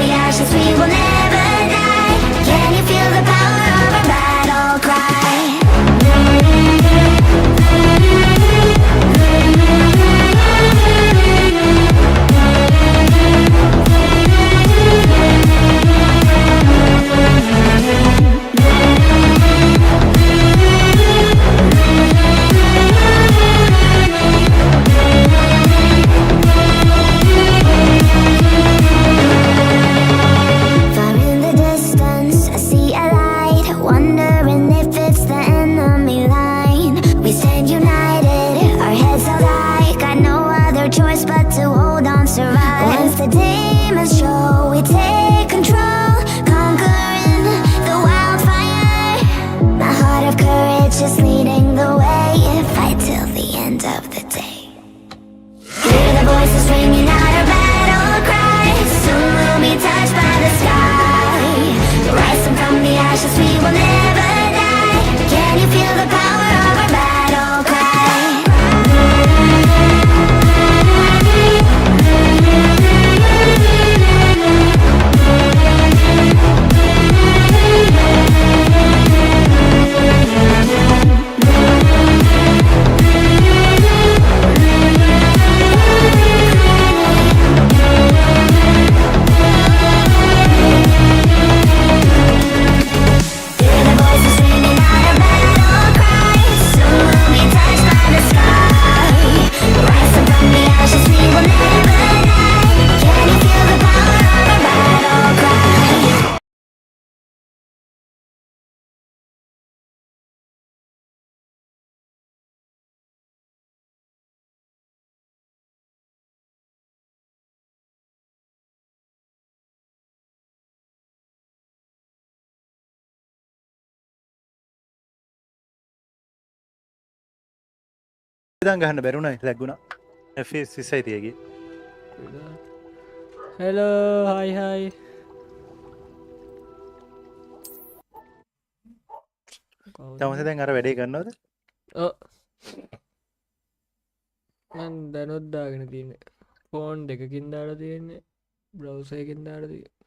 the ashes, we will never die. Can you feel the power of our battle cry? Far in the distance, I see a light, wondering if it's the enemy line. We stand united, our heads held high, got no other choice but to hold on, survive. Once the demons show, we take control, conquering the wildfire. My heart of courage is leading the way, fight till the end of the day. Hear the voices ringing out our battle cry. Soon we'll be touched by the sky. Rising from the ashes, we will never die. Can you feel the power of our battle cry? Hear the voices ringing out our battle cry. Soon we'll be touched by the sky. Rising from the ashes, we will never die. Can you feel the power of our battle cry? ඉතින් ගහන්න බැරුණා ලැග්ගුණා FPS 20යි තියගේ hello hi hi තමස දැන් අර වැඩේ කරනවද ඔව් මන් දැනුත් දාගෙන තියෙන්නේ ෆෝන් දෙකකින් දාලා තියෙන්නේ බ්‍රවුසර් එකකින් දාලා තියෙන්නේ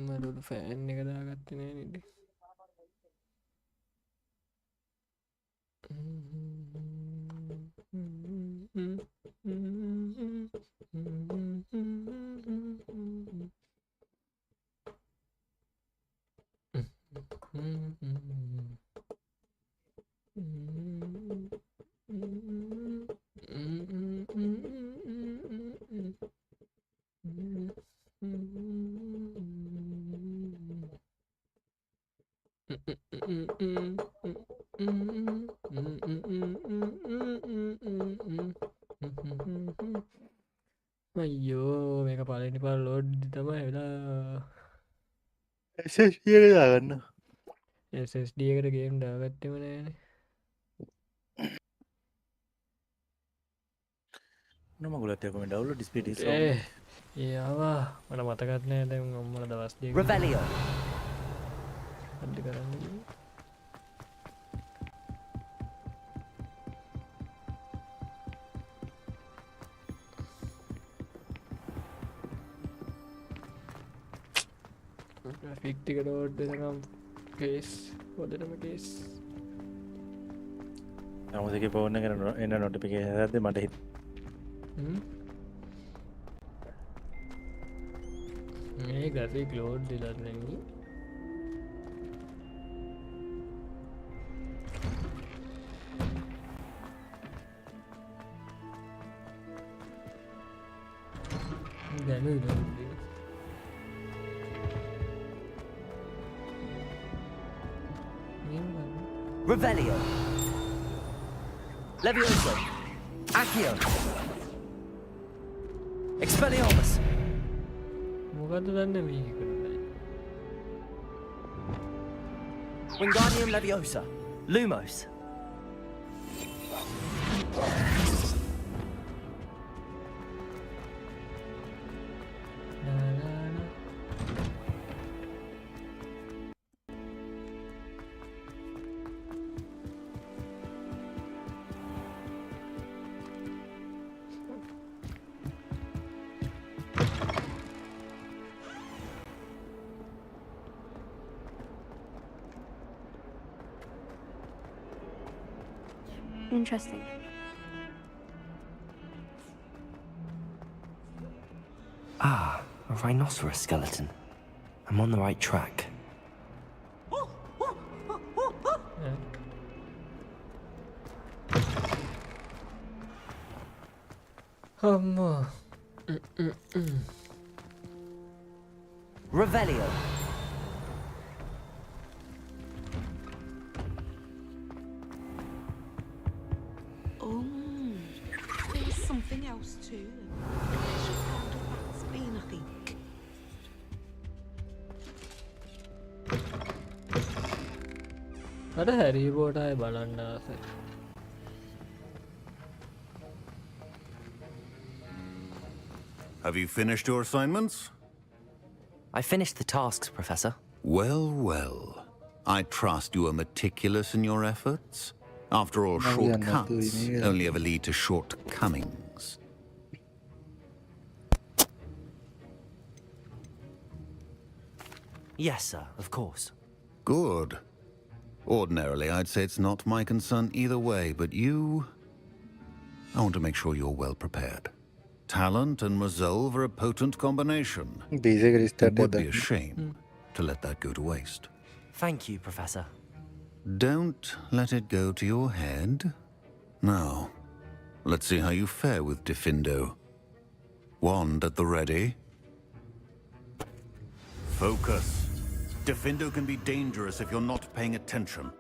මරුඩු ෆෑන් එක දාගත්තේ නෑ නේද අයියෝ මේක පලනි පල් ලෝඩ් තමයි වෙලා SSD එක දාගන්න SSD එකට ගේම් දාගත්තම නෑනේ නොමගුලත් යකම ඩවුන්ලෝඩ් ස්පීඩ් is ඒවා මට මතකත් නෑ දැන් අම්මලා දවස් දෙක Revelio. අඩි කරන්න graphic ටික ඩෝඩ් වෙනකම් කේස් හොදටම කේස් තමසගේ ෆෝන් එක එන නොටිෆිකේෂන් එකක්ද මට හිත මේ graphic load දෙලා නෙමෙයි දැනුයි Revelio. Levioso. Accio. Expelliarmus. මොකද්ද දන්නේ මේක කරන්නේ Wingardium Leviosa. Lumos. Interesting. Ah, a rhinoceros skeleton. I'm on the right track. Revelio. Oh, there was something else too. She found a rat's been, I think. අර හැරි පොටයි බලන්න ආසයි. Have you finished your assignments? I finished the tasks, Professor. Well, well. I trust you are meticulous in your efforts. After all, No, we are not shortcuts doing it. only ever lead to shortcomings. Yes, sir, of course. Good. Ordinarily, I'd say it's not my concern either way, but you... I want to make sure you're well prepared. Talent and resolve are a potent combination. බීසක It රිස්ටාර්ට් would be a එකක් shame to let that go to waste. Thank you, Professor. Don't let it go to your head. Now, let's see how you fare with Diffindo. Wand at the ready. Focus. Diffindo can be dangerous if you're not paying attention.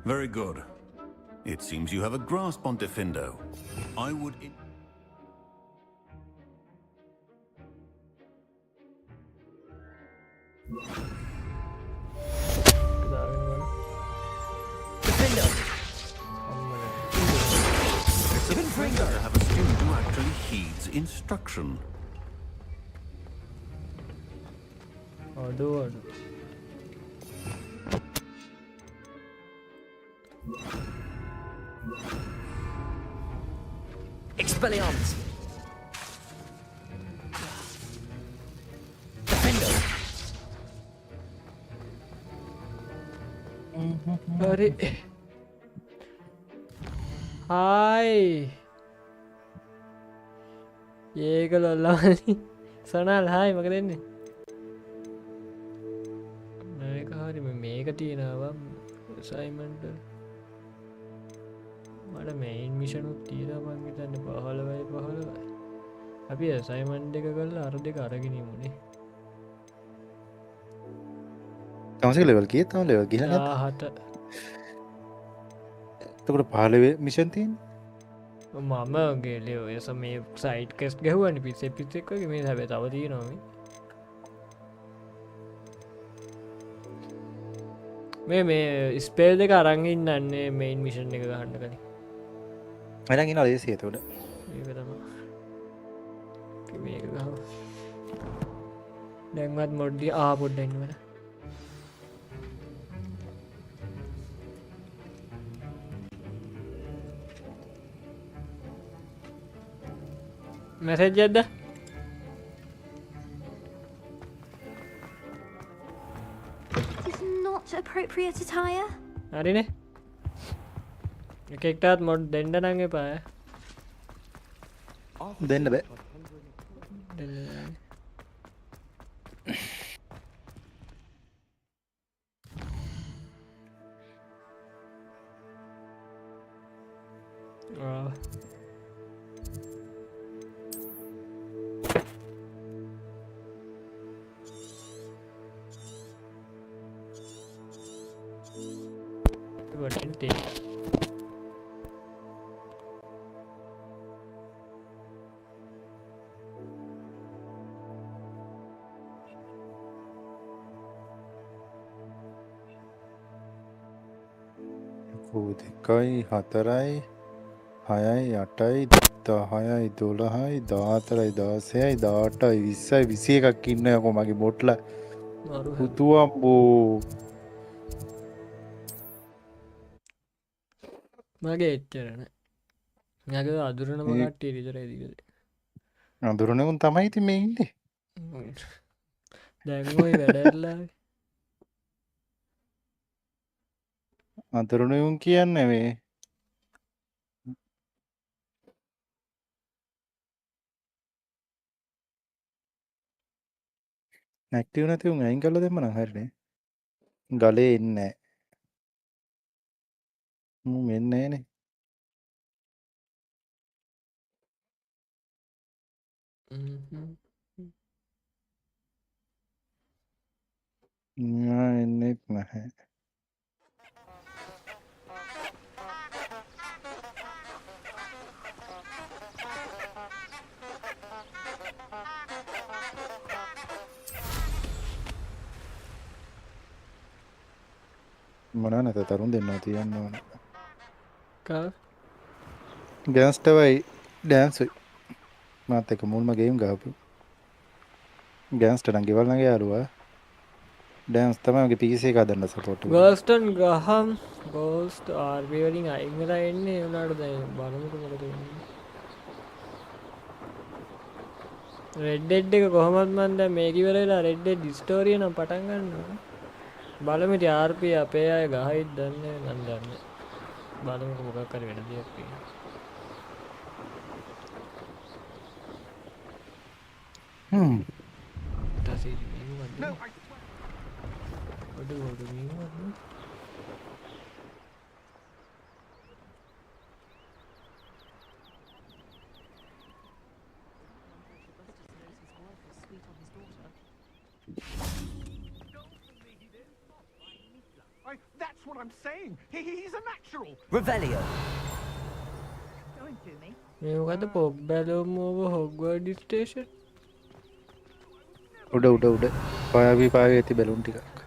Very good. It seems you have a grasp on Diffindo. I would... Defender! It's a pleasure to have a student who actually heeds instruction. අඩු Expelliarmus! Defender! හරි hi ඒක ලොල්ලවනි සනල් hi මක දෙන්නේ මේක හරි මේක තියෙනවා සයිමන්ට මට මේන් මිෂනුත් තීරා මං හිතන්නේ 15 අපි අසයින්මන්ට් එක කරලා අර දෙක අරගෙන ඉමුනේ තමසේ ලෙවල් කීයද තම ලෙවල් ගිහලා නැද්ද 17 එතකොට 15 මිෂන් තියෙන්නේ මම ගේ ඔයස මේ සයිට් කෙස්ට් ගැහුවනි පිස්සේ පිස්සෙක් වගේ මේ හැබැයි තව තියෙනවා මේ ස්පේල් දෙක අරන් ඉන්නන්නේ මේන් මිෂන් එක ගහන්න කලින් මරන් ඉන්නවා දේශය එතකොට මේක තමයි මේක ගහව දැන්වත් මොඩ්ඩි පොඩ්ඩක් ඉන්න වෙන මැසේජ් එකක්ද This is not appropriate attire. හරිනේ එකෙක්ටත් මොඩ් දෙන්න නම් එපා දෙන්න බෑ 2 4යි 6යි 8යි 10යි 12යි 14යි 16යි 18යි 20යි 21ක් ඉන්න යකෝ මගේ බොට්ලා මරු පුතුවම්බෝ මගේ එච්චරන මගේ අදුරනම මේ- කට්ටිය විතරයි දිගද අඳුරනකුන් තමයි ඉතින් මේ ඉන්නේ දැන්ගොයි වැඩරලා අඳුරනුන් කියන්න මේ ඇක්ටිව් නැති උන් අයින් කරලා දෙන්න නම් හරිනේ ගලේ එන්නේ නැහැ මු එන්නේ නැහනේ මා එන්නෙත් නැහැ මොනා නැත තරුන් දෙන්නවා තියන්න ඕන ගෑන්ස්ටවයි ඩෑන්සුයි මාත් එක මුල්ම ගේම් ගහපු ගෑන්ස්ට නම් ගෙවල් නගේ යාළුවා ඩෑන්ස් තමයි මගේ PC එක හදන්න සපෝට් ගෝස්ටන් ගහම් ගෝස්ට ආර්වලින් අයිංගලා එන්නේ උනාට දැ බලමුක මොකද රෙඩ්ඩෙඩ් එක කොහොමත් මන්ද මේකිවරලා රෙඩ්ඩ ඩිස්ටෝරිය නම් පටන්ගන්න බලමිට ආර්පය අපේ අය ගහයිත් දන්න නන්දන්න බලමක මොකක් කර වෙන දෙයක් That's what I'm saying. He's a natural. Revelio. Going to me. මේකද පොබ් බැලෝමෝව හොග්වඩ් ස්ටේෂන් උඩ උඩ උඩ පාවී පාවී ඇති බැලුම් ටිකක්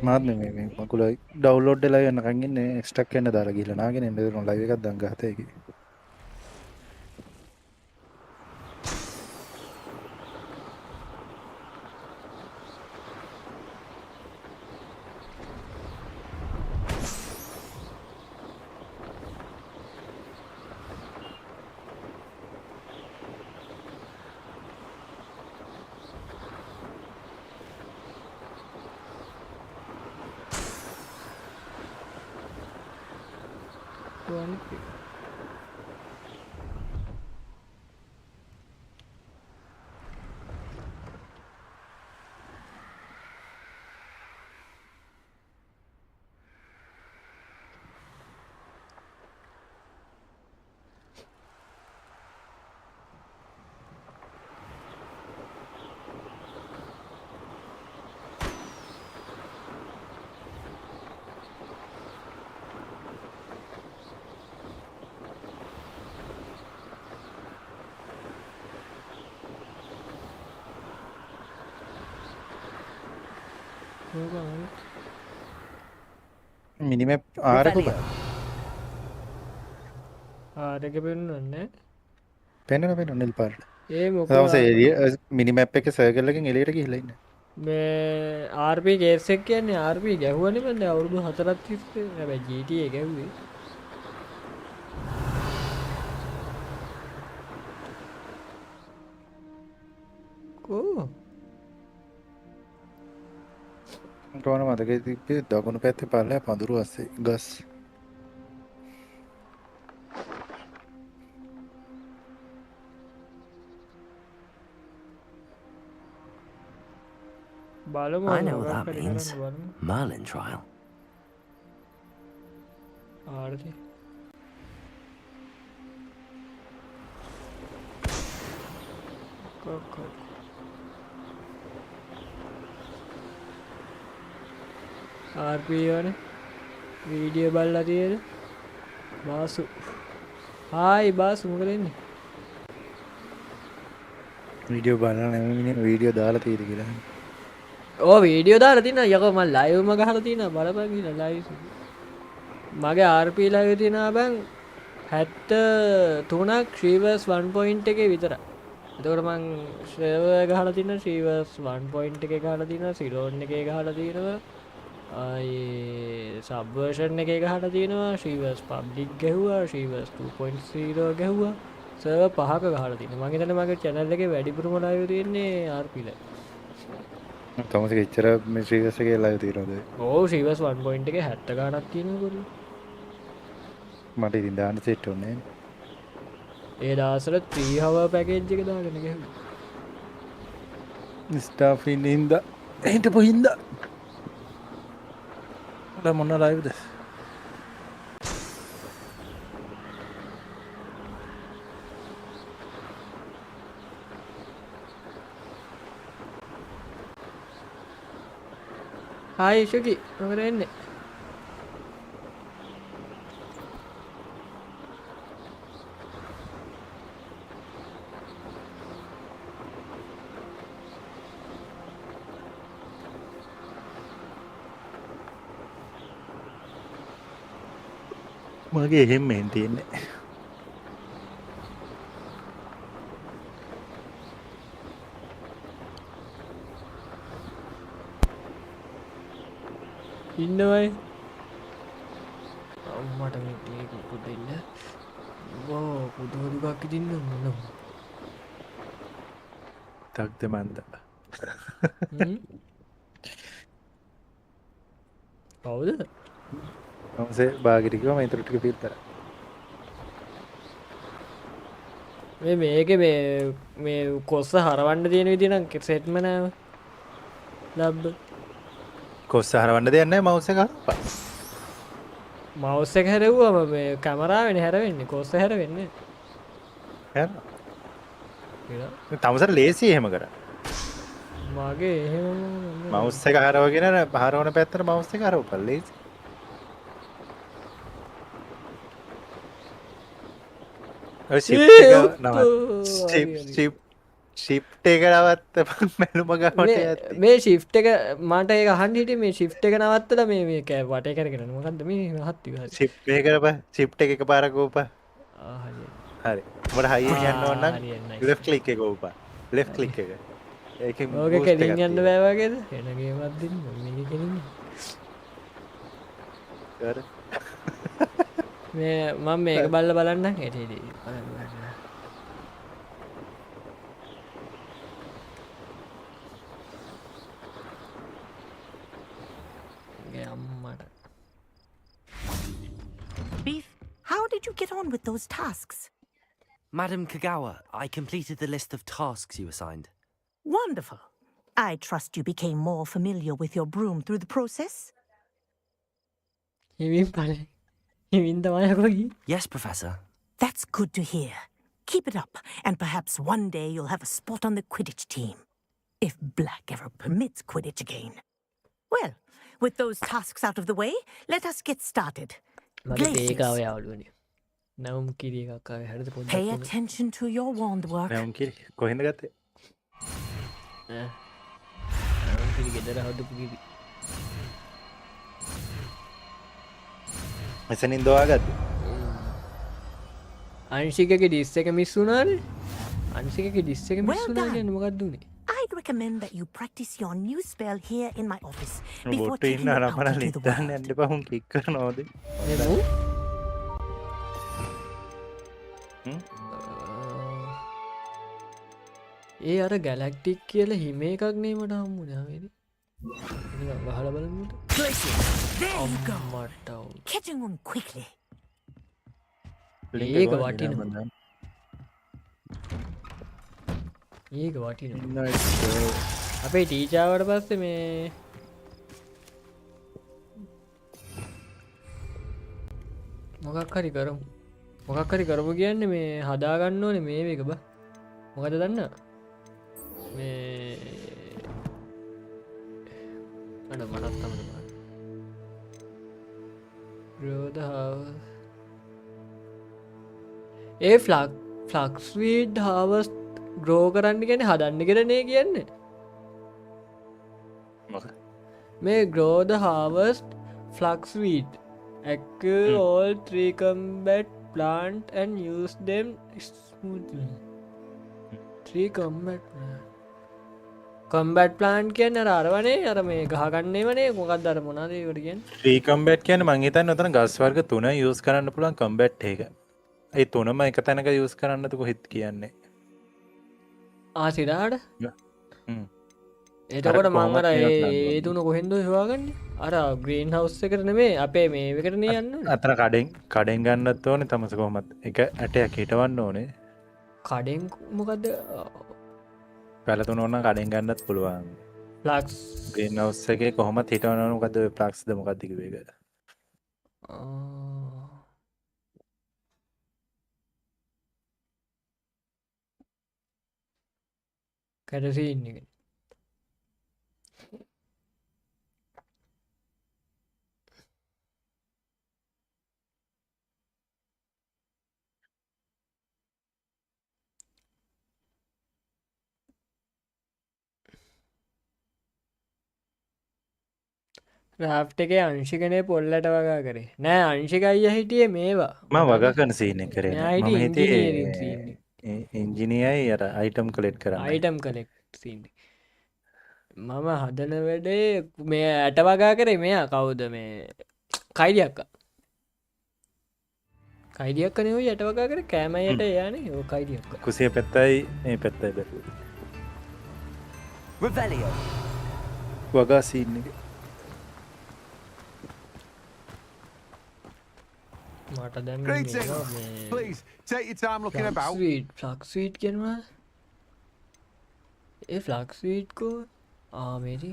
මාත් මේ මකුල ඩවුන්ලෝඩ් වෙලා යනකන් ඉන්නේ එක්ස්ට්‍රක් වෙන්න දාලා ගිහලා නාගෙන ඉන්න දෙන ලයිව් එකක් දැන් ගහත ඒකේ මිනිමැප් ආරක ආරක පෙන්න්න පෙන්න්න පෙන නිල් පාට ඒ මොක දවස මිනිමැප් එක සර්කල්ලකින් එලියට කියලන්න මේ ආර්පි ගේසෙක් කියන්නේ ආර්පි ගැහුවන බඳ අවුරුදු 4ක් තිස්සේ හැබැයි ජීටිය ගැහුවේ කෝ ටෝන මතක තිබේ දකුණු පැත්තේ පල්ල පඳුරු අස්සේ ගස් බලමු I know what that means. Merlin trial. ආර්ති කොක්කො ආර්පීවන වීඩියෝ බල්ලා තියෙද බාසු හායි බාසු මොකද වෙන්නේ වීඩියෝ බලන නැමෙන වීඩියෝ දාලා තියෙද කියලා ඕ වීඩියෝ දාලා තියනවා යකෝ මම ලයිව්ම ගහලා තියනවා බලපන් කියලා ලයිව් මගේ RP ලයිව් තියනවා බං 73ක් ශ්‍රීවර්ස් 1.1 විතර. එතකොට මං සර්වර් ගහලා තියනවා ශ්‍රීවර්ස් 1.1 ගහලා තියනවා සිලෝන් එකේ ගහලා තියනවා සබ් වර්ෂන් එකේ ගහලා තියනවා ශ්‍රීවර්ස් පබ්ලික් ගැහුවා ශ්‍රීවර්ස් 2.0 ගැහුවා සර්වර් 5ක ගහලා තියනවා. මං හිතන්නේ මගේ channel එකේ වැඩිපුරම ලයිව් තියෙන්නේ RP ලයිව්. තවමත් එච්චර මේ ශ්‍රීවර්ස් එකේ ලයිව් තියෙනවද? ඕ ශ්‍රීවර්ස් 1.1 එකේ 70 ගාණක් තියෙනවා කොල්ලෝ. මට ඉතින් දාන්න සෙට් වෙන්නේ ඒ දවස්වල 3 hour package එක දාගෙන ගැහුවා. ස්ටාෆ් ඉන්න හිටපු හින්දා අද මොන ලයිව්ද? හායි ෂුකි මොකද වෙන්නේ? මගේ එහෙම මෙන් තියෙන්නේ. ඉන්නවයි අම්මට මේ ටී එකක් දෙන්න. වෝ පුදුම දුකක් ඉදින්න මොනවා. තක්ද මන්ද. කවුද? ඔන්සේ බාගිරි කිව්වා මම ඊටු ටික පිටතර. මේකේ මේ කොස්ස හරවන්න තියෙන විදිහ නම් සෙට්ම නෑව. ලබ්බ කොස්ස හරවන්න දෙයක් නැහැ මවුස් එක හරවපන්. මවුස් එක හැරෙව්වම මේ කැමරාවෙන් හැරෙන්නේ කොස්ස හැරෙන්නේ හරි. නෑ. තමසර ලේසි එහෙම කරා. මගේ එහෙම මවුස් එක හරවගෙන හරවන පැත්තට මවුස් එක හරවපන් ලේසි. ශිප්ට එක නවත්තපන් මැලුම ගමට ඇති. මේ ශිෆ්ට් එක මට ඒක අහන්න හිටියේ මේ ශිෆ්ට් එක නවත්තලා මේ කෑ වටේ කරගෙන මොකද්ද මේ හත්ති හරි ශිප් එක කරපන් ශිප්ට් එක එකපාරක් ඕපන්. හරි හරි. උඹට හයියෙන් යන්න ඕන නම් left click එක ඕපන්. left click එක. ඒකෙන් ඕක කෙලින් යන්න බෑ වගේද? එන ගේමක් දෙන්න මේක කෙලින්. හරි. මේ මම මේක බලලා බලන්නම් ඒටේදී. බලන්න. Beef, how did you get on with those tasks? Madam Kagawa, I completed the list of tasks you assigned. Wonderful. I trust you became more familiar with your broom through the process? Yes, Professor. That's good to hear. Keep it up, and perhaps one day you'll have a spot on the Quidditch team. If Black ever permits Quidditch again. Well, with those tasks out of the way, let us get started. Glaciers. Pay attention to your wand work. කොහෙන්ද ගත්තේ? මෙතනින් දොවාගත්තේ. අංශිකගේ disc එක miss වුණානේ. අංශිකගේ disc එක miss Well වුණා done. කියන්නේ මොකක්ද උනේ? I'd recommend that you practice your new spell here in my office before බොට්ටු taking ඉන්න it out අරපන into the ලිද්දාන්න world. යන්න එපා උන් කික් කරනවද? නේද? ඒ අර ගැලැක්ටික් කියලා හිම එකක් නේ මට හම්බුනේ ආවේද? නිකන් ගහලා බලන්නට. Glaciers. There you go. මට Catching on quickly. ඒක වටිනවා. ඒක වටිනවා. අපේ ටීචාවට පස්සේ මේ මොකක් හරි කරමු. මොකක් හරි කරමු කියන්නේ මේ හදාගන්න ඕනේ මේ එක බා. මොකද දන්නා? මේ අර මටත් තමයි බලන්න. ඒ ෆ්ලක්ස් ස්වීට් හාවස්ට් ග්‍රෝ කරන්න කියන්නේ හදන්න කියලා නේ කියන්නේ. මේ grow the harvest flux wheat acquire all 3 combat plant and use them smoothly 3 combat plant කියන්නේ අරවනේ අර මේ ගහගන්නේ වනේ මොකක්ද අර මොනවද ඒකට කියන්නේ ත්‍රී කම්බැට් කියන්නේ මං හිතන්නේ උතන ගස් වර්ග 3 යූස් කරන්න පුළුවන් කම්බැට් එක. ඒ තුනම එක තැනක යූස් කරන්නද කොහෙත් කියන්නේ. සිරාට හ්ම්. එතකොට මං අර ඒ තුන කොහෙන්ද හොයාගන්නේ අර ග්‍රීන් හවුස් එකට නෙමේ අපේ මේ එකට නේ යන්න අතන කඩෙන් ගන්නත් ඕනේ තමස කොහොමත් එක ඇටයක් හිටවන්න ඕනේ. කඩෙන් මොකක්ද පැලතුන ඕන කඩෙන් ගන්නත් පුළුවන්. ෆ්ලක්ස් ග්‍රීන් හවුස් එකේ කොහොමත් හිටවන්න ඕන මොකද්ද ඔය ෆ්ලක්ස්ද මොකක්ද කිව්වේ ඒක. කැටසීන් එක රාෆ්ට එකේ අංශිකනේ පොල්ලට වගා කරේ නෑ අංශික අයියා හිටියේ මේවා මම වගා කරන සීන් එක කරේ මෙයා නෑ. මම හිටියේ engineering හිතේ scene එන්ජිනියරයි අර අයිටම් කලෙක්ට් කරන්න. අයිටම් කලෙක්ට් සීන් මම හදන වැඩේ මේ ඇට වගා කරේ මෙයා කවුද මේ කයිඩියක්ක කයිඩියක්කනේ ඔය ඇට වගා කරේ කෑමයට යන්නේ ඔය කයිඩියක්ක කුසිය පැත්තයි මේ පැත්තයි බැලුවේ. Revelio. වගා සීන් එක. මට දැන් Greetings. Please take your time looking about. ෆ්ලක් ස්වීට් කියනවා ඒ ෆ්ලක් ස්වීට් කෝ මේරි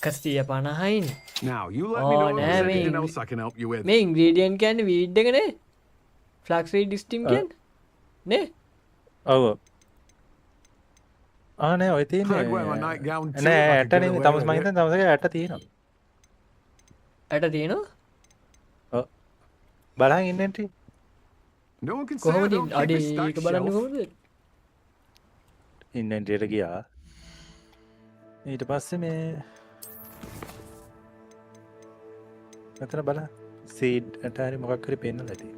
150යින් Now, you let me know if there's anything else I can help you with. මේ ඉන්ග්‍රීඩියන්ට් කියන්නේ වීඩ් එකනේ ෆ්ලක් ස්වීට් ස්ටිම් කියන්නේ නේ ඔව්. නෑ ඔය I'd wear my තියෙන්නේ nightgown too නෑ if I ඇට could get නෙමෙයි away තමස් with මං it. හිතන්නේ තමස්ගේ ඇට තියෙනවා. ඇට තියෙනවා ඔව්. බලන් ඉන්න ඇටි. No one can say I කොහොමද don't keep අඩේ a ඒක stacked බලන්න shelf. කොහොමද ඉන්න ඇටියට ගියා. ඊට පස්සේ මේ මෙතන බලන්න සීඩ් ඇට හරි මොකක් හරි පේන්නද ඇති.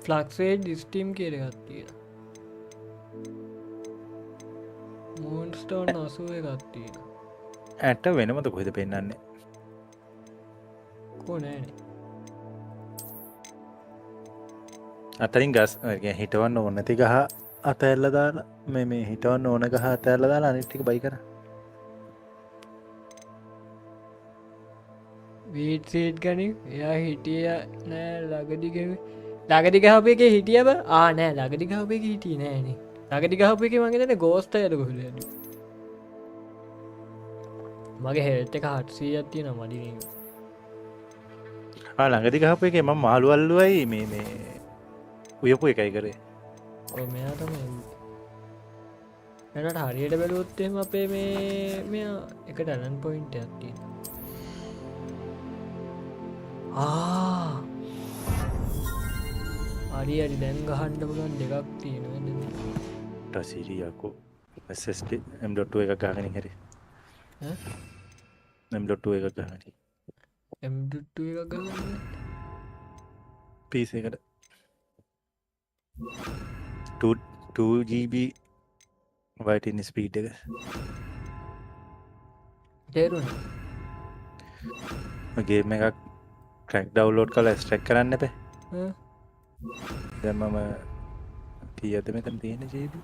ෆ්ලක් ස්වීට් ස්ටිම් කියලා එකක් තියෙනවා මූන්ස්ටෝන් 81ක් තියෙනවා ඇට වෙනමද කොහෙද පෙන්නන්නේ. කො නෑනේ අතරින් ගස් හිටවන්න ඕන නැති ගහ අතඇල්ල දාලා මේ හිටවන්න ඕන ගහ අතඇල්ල දාලා අනිත් ටික බයි කරා. වීට් සීට් ගනින් එයා හිටිය නෑ ලගදි ලගදි ගහපු එකේ හිටිය බ නෑ ලගදි ගහපු එක හිටිය නෑනේ ලගදි ගහපු එක මගේ තන ගෝස්ට ඇද කොහල මගේ හෙල්ත එක 700ක් තියෙන මඩි ළඟදි ගහපු එකේ මම මාළු අල්ලුවයි මේ උයපු එකයි කරේ. ඔය මෙයා තමයි එනට හරියට බැලුවොත් එහෙම අපේ මෙයා එක ටැලන්ට් පොයින්ට් එකක් තියෙනවා. හරි දැන් ගහන්න පුළුවන් දෙකක් තියෙනවා නේද? ටසිරියකෝ SSD M.2 එකක් ගහගෙන හරි. M.2 එකක් ගහගෙන. M.2 එකක් ගහන්න PC එකට 2GB වයිටින් ස්පීඩ් එක. තේරුණා? ගේම් එකක් ක්‍රැක් ඩවුන්ලෝඩ් කරලා ස්ට්‍රැක් කරන්න එපා. දැන් මම කීයද මෙතන තියෙන GB?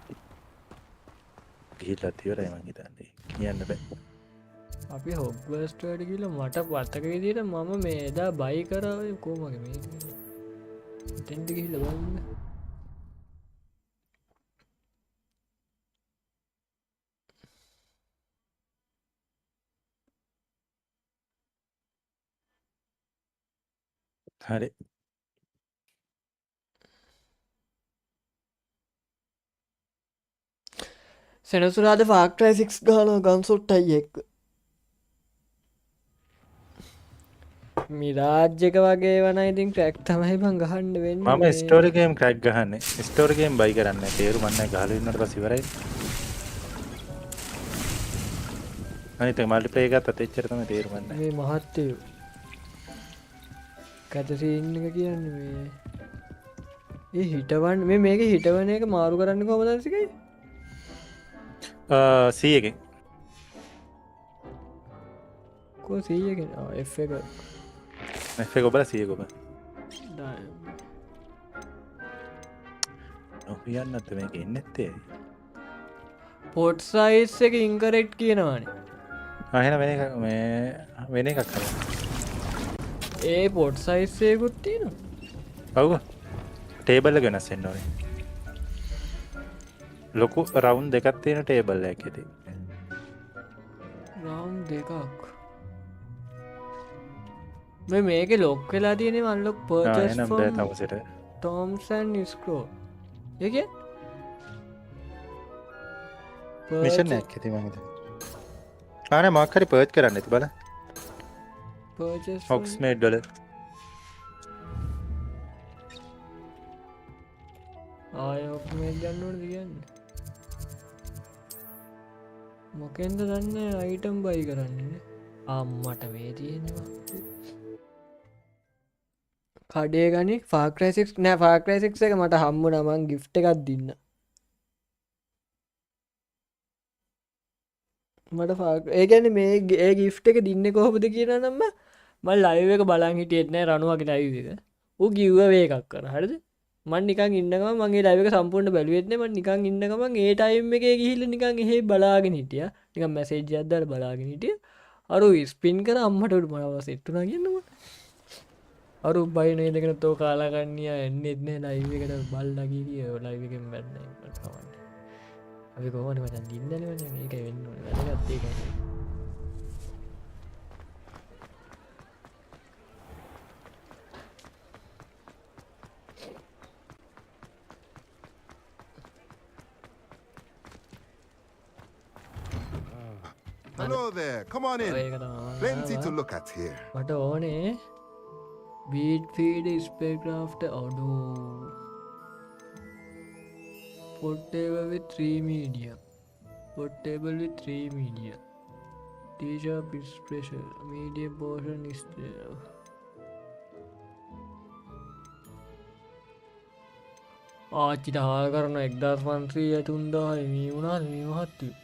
ගිහිල්ලා ඉවරයි මං හිතන්නේ. කියන්න බෑ. අපි හොග්වර්ට්ස් වලට ගිහලා මට වතක විදියට මම මේ එදා බයි කරා කොහමද මේ එතෙන්ද ගිහිල්ලා බලන්න. හරි. සෙනසුරාද ෆාක්ටරයි 6 ගහනවා ගන්සොට්ටයි එක්ක. මිරාජ්‍යක වගේ වන ඉතින් ක්‍රැක් තමයි බං ගහන්න වෙන්නේ. මම ස්ටෝරි ගේම් ක්‍රැක් ගහන්නේ. ස්ටෝරි ගේම් බයි කරන්නේ. තේරුම් ගන්න ගහලා ඉන්නට පස්සේ ඉවරයි. අනිත් එක මල්ටිප්ලේයර් ගත්තත් එච්චර තමයි තේරුම් ගන්න. මේ මහත්තයෝ කැතසීන් එක කියන්නේ මේ ඒ හිටවන් මේ මේක හිටවන එක මාරු කරන්න කොහොමද දන්සිකයි? C එකෙන්. කො C එකෙන්? F එක. F එක ඔබලා C එක ඔබ. ඔහොයන්නත් මේක එන්නේ නැත්තේ. පොට් සයිස් එක ඉන්කරෙක්ට් කියනවානේ. එහෙනම් වෙන එකක් කරමු. ඒ පොට් සයිස් එකකුත් තියෙනවා. ඔව්. ටේබල් එක වෙනස් වෙන්න ඕනේ. ලොකු රවුන්ඩ් දෙකක් තියෙන ටේබල් එකක් ඇති. රවුන්ඩ් දෙකක්. මේකේ ලොක් වෙලා තියෙන්නේ අන්ලොක් පර්චේස් එහෙනම් බෑ තවසට. Toms and ස්ක්‍රෝ. ඒ කියන්නේ මිෂන් එකක් ඇති මම හිතන්නේ. ආනේ මොකක් හරි පර්ච් කරන්න ඇති බලන්න. පර්චේස් ඔක්ස්මේඩ් වල ආයෝක් මේ ගන්න ඕනද කියන්නේ? මොකෙන්ද දන්නේ අයිටම් බයි කරන්නේ? අම්මට මේ තියෙනවා. කඩේ ගනි Far Cry 6 නෑ Far Cry 6 එක මට හම්බුණා මං gift එකක් දෙන්න. මට ඒ කියන්නේ මේ ඒ gift එක දින්නේ කොහොමද කියලා නම් මම live එක බලන් හිටියෙත් නෑ රණුවගේ live එක. ඌ giveaway එකක් කරා. හරිද? මම නිකන් ඉන්න ගමන් මම ඒ live එක සම්පූර්ණ බැලුවෙත් නෑ. මම නිකන් ඉන්න ගමන් ඒ time එකේ ගිහිල්ලා නිකන් එහෙ බලාගෙන හිටියා. නිකන් message එකක් දාලා බලාගෙන හිටියා. අර ස්පින් කර අම්මට උඩ මම සෙට් වුණා කියන්න මට. අර බයි නේද කියන තෝ කාලා ගන්නියා එන්නෙත් නෑ live එකට බල්ලා ගිහිය live එකෙන් බැන්නේ මට කවන්නේ. අපි කොහොමද මචං දින්නනේ මචං ඒකයි වෙන්න ඕනේ. වැදගත් ඒකයි. Hello there, come on in. Plenty to look at here. මට ඕනේ beat feed spacecraft auto portable with 3 media. Portable with 3 media. T-sharp is pressure. Medium portion is there. ආච්චිට හාල් කරන 1500 3000 මේ වුණාද මේ මහත්තයෝ?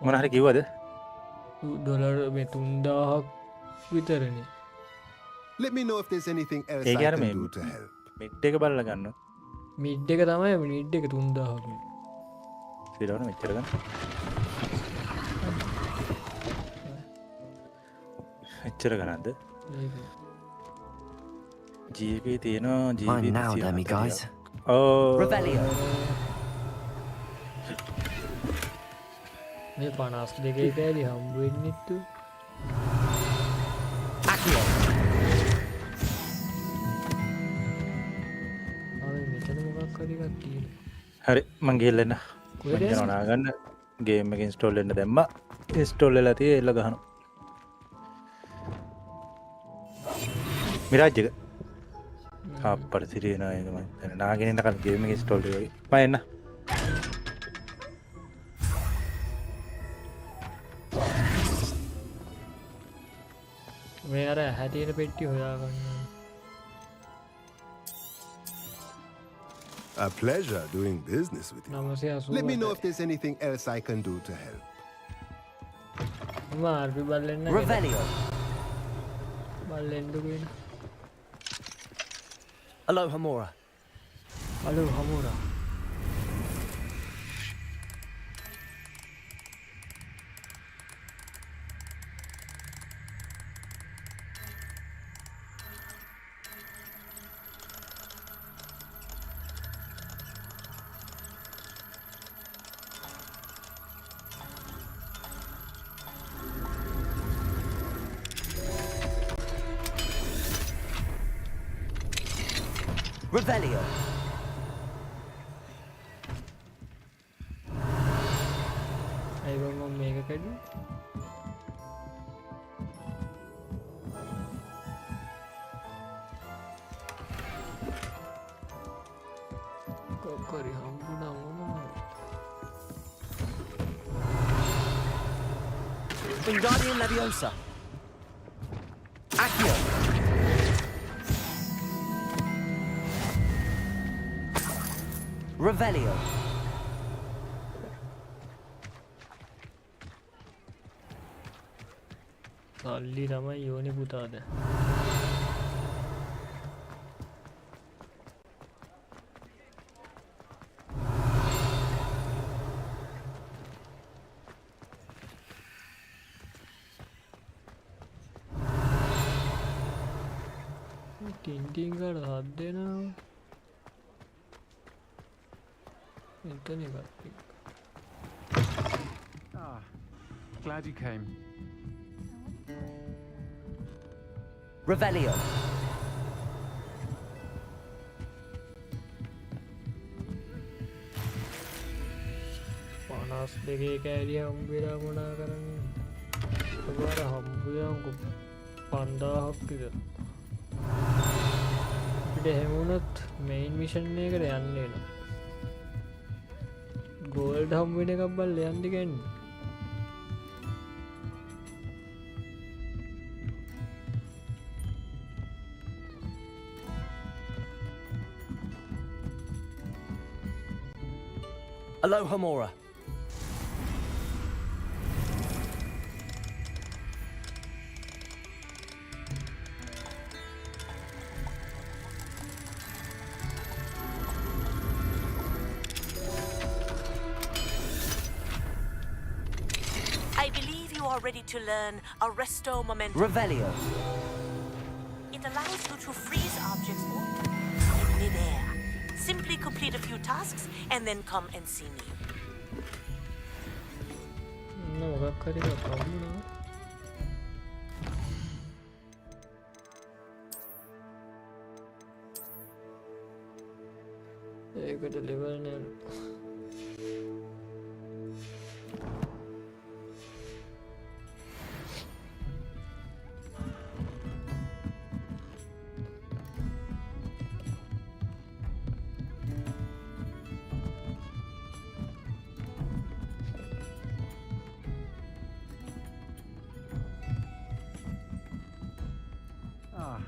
මොන හරි කිව්වද? ඩොලර් මේ 3000ක් විතරනේ. Let me know if there's anything else A I කියන්නේ can do to මේ help. මිඩ් එක බලලා ගන්නවා. මිඩ් එක තමයි මිඩ් එක 3000ක්. ඊළඟට මෙච්චර ගන්න. එච්චර ගන්නද? GB තියෙනවා GB Fine now, Demi guys. Oh. Revelio. මේ 52 කෑලි හම්බ වෙන්නේ තු. Accio. ආවේ මෙතන මොකක් හරි එකක් තියෙනවා. හරි මං ගිහලා එන්න. කොහෙද මං යනවා ගන්න. ගේම් එක ඉන්ස්ටෝල් වෙන්න දැම්මා. ඉන්ස්ටෝල් වෙලා තියෙ එල්ල ගහනවා. මිරාජ් එක. අප්පර සිරියනා එක මං නාගෙන ඉන්න කල් ගේම් එක ඉන්ස්ටෝල් වෙයි. මම එන්න. මේ අර හැටියට පෙට්ටි හොයාගන්න. A pleasure doing business with you. 980. Let me know if there's anything else I can do to help. මම ආර්පි බල්ලෙන්න. Revelio. බල්ලෙන්න දුගෙන. Aloha Mora. Hello Hamura. Revelio. I don't know mega card. Kokori hambuna mama. Wingardium Leviosa. Accio. Revelio. සල්ලි තමයි යෝනි පුතාද Tintin කාට හත් දෙනවා එතන එකක් Ah, glad you came. Revelio. පනස් දෙකේ කෑලිය හම්බෙලා මොනා කරන්නේ ඔබට හම්බුයම්කු 5000ක් විතර අපිට හැමුණොත් මෙයින් මිෂන් එකට යන්න වෙනවා ගෝල්ඩ් හම්බ වෙන එකක් බල්ල යන්න ගන්නේ Aloha Mora. I believe you are ready to learn Arresto Momentum. Revelio. It allows you to freeze objects in midair. Simply complete a few tasks and then come and see me. මොකක් හරි එකක් හම්බුණා ඒකට level නෑ Ah,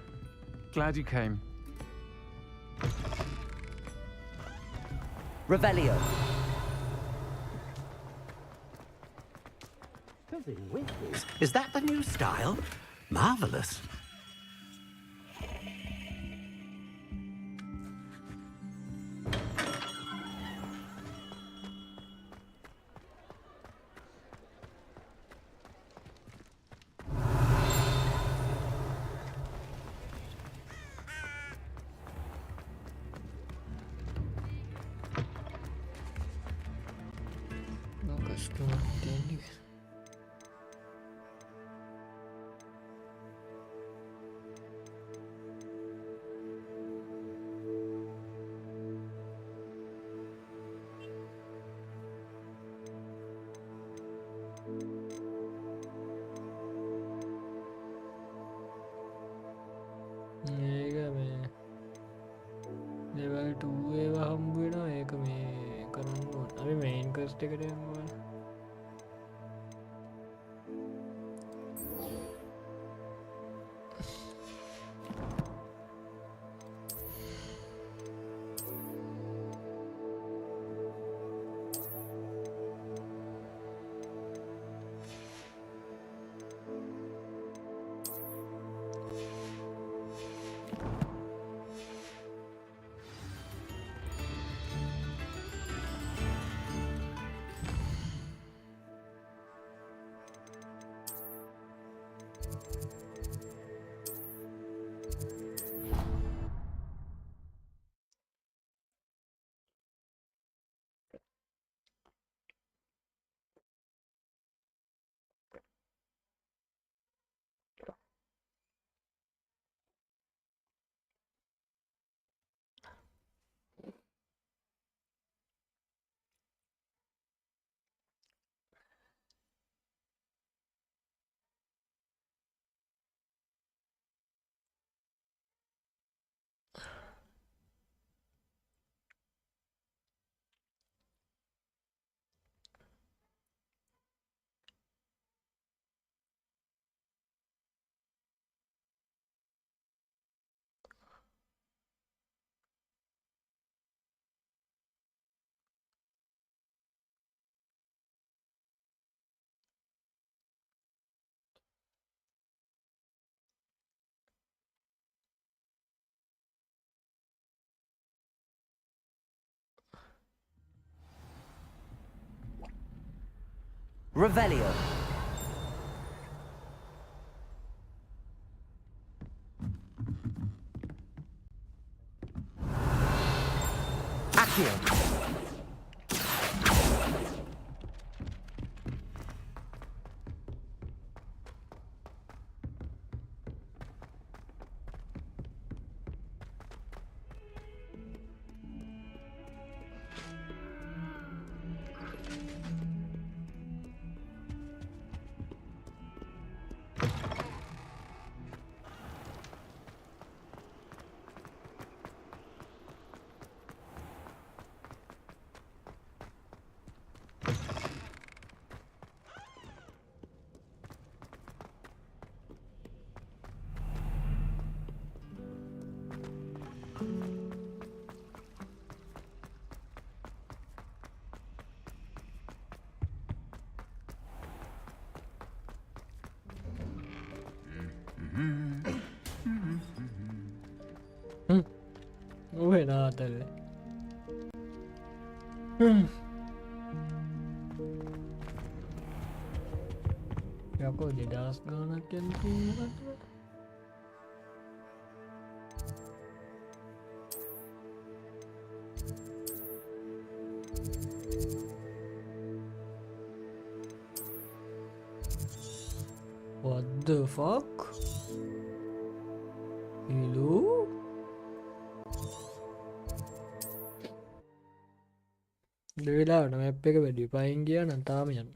glad you came. Revelio. Is that the new style? Marvelous. ඒක මේ level 2 ඒවා හම්බ වෙනවා ඒක මේ කරන්න ඕන අපි මේන් ක්වෙස්ට් එකට යමු බලන්න Revelio. Accio. ඔය නාතල්ල යකෝ 2000 ගානක් යන what the fuck hello දෙවෙලාවට මැප් එක වැඩි පයින් ගියා නම් තාම යන්න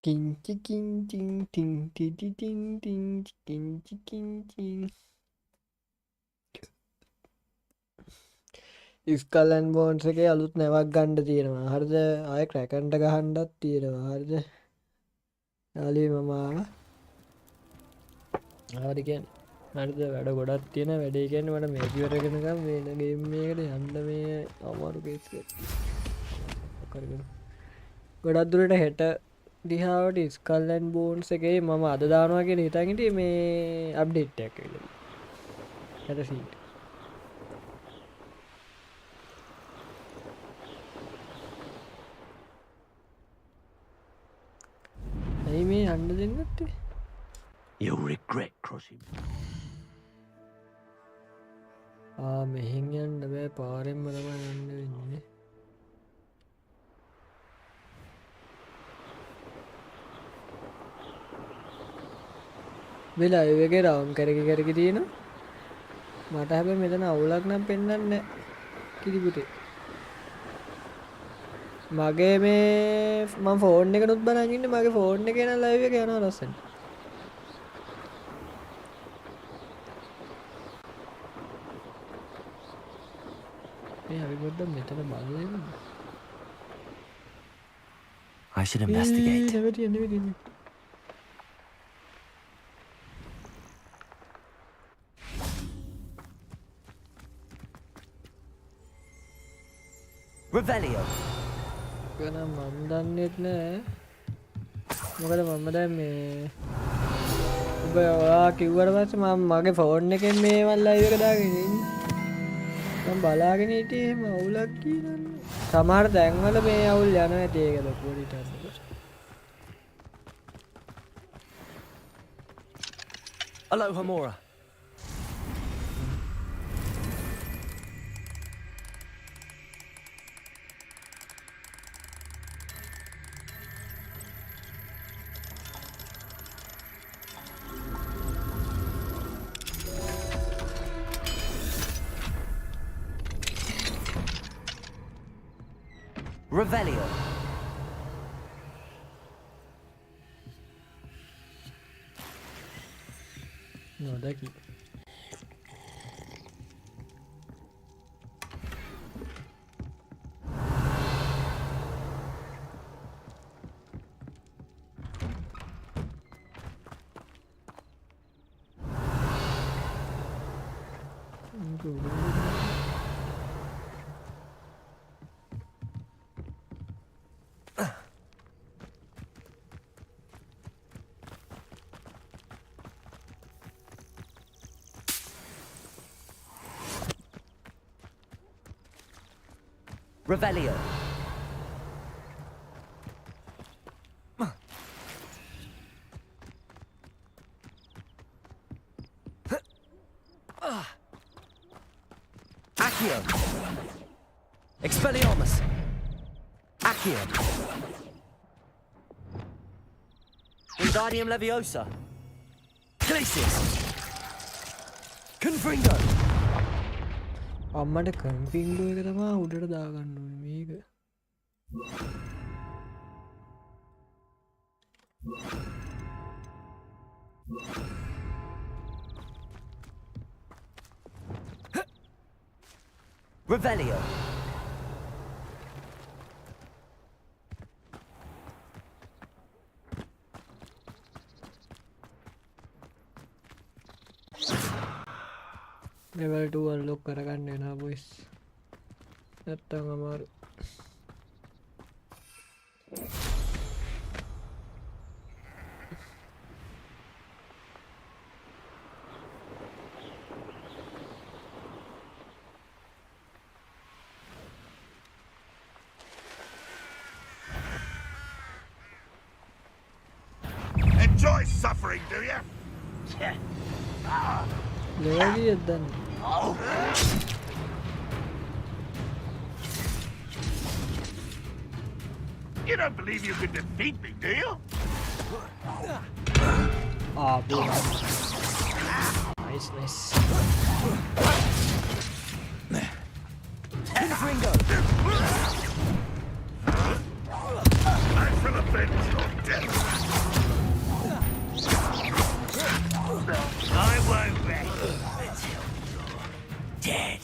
King king ting ting ting ting ting ting king king ting Skull and Bones එකේ අලුත් නැවක් ගන්න තියෙනවා හරිද ආයෙ ක්‍රැකන්ට ගහන්නත් තියෙනවා හරිද යාළුවෝ මම ආවද කියන්නේ හරිද වැඩ ගොඩක් තියෙන වැඩේ කියන්නේ මට මේක ඉවර කරනකම් වෙන ගේම් එකකට යන්න මේ අමාරු කේස් එක කරගෙන ගොඩක් දුරට හෙට දිහාවට Skull and Bones එකේ මම අද දානවා කියලා හිතන් හිටියේ මේ අප්ඩේට් එකක් ඇවිල්ලා හෙට සීට් මේ යන්න දෙන්නත් You'll regret crossing. මෙහෙන් යන්න බෑ පාරෙන්ම තමයි යන්න වෙන්නේ වෙලා ඒකේ රවුම් කරකි තියෙනවා මට හැබැයි මෙතන අවුලක් නම් පෙන්වන්නේ නැහැ කිරිපුතේ මගේ මේ මම ෆෝන් එකනොත් බලන් ඉන්නේ මගේ ෆෝන් එකේ නම් ලයිව් එක යනවා ලස්සනට මේ හරි පොඩ්ඩක් මෙතන බලන්න I should investigate. never. Revelio. ගන මම දන්නෙත් නෑ මොකද මම දැන් මේ ඔබ ඔයා කිව්වට පස්සේ මම මගේ ෆෝන් එකෙන් මේ මම ලයිව් එක දාගෙන ඉන්නේ මම බලාගෙන හිටියේ එහෙම අවුලක් කියනන්නේ සමහර තැන්වල මේ අවුල් යනවා ඇති ඒක ලොකුවට හිතන්නකොට Aloha Mora. Revelio. No, daqui. Revelio. Accio. Expelliarmus. Accio. Wingardium Leviosa. Glacius. Confringo. අම්මට කම්පින්ඩුව එක තමා උඩට දාගන්න ඕනේ මේක. Revelio. level 2 unlock කරගන්න වෙනවා boys. නැත්තම් අමාරු. Enjoy suffering, do you? level done. You don't believe you can defeat me, do you? Ah, boom. Nice. Confringo. I shall avenge your death. I won't rest until you're dead.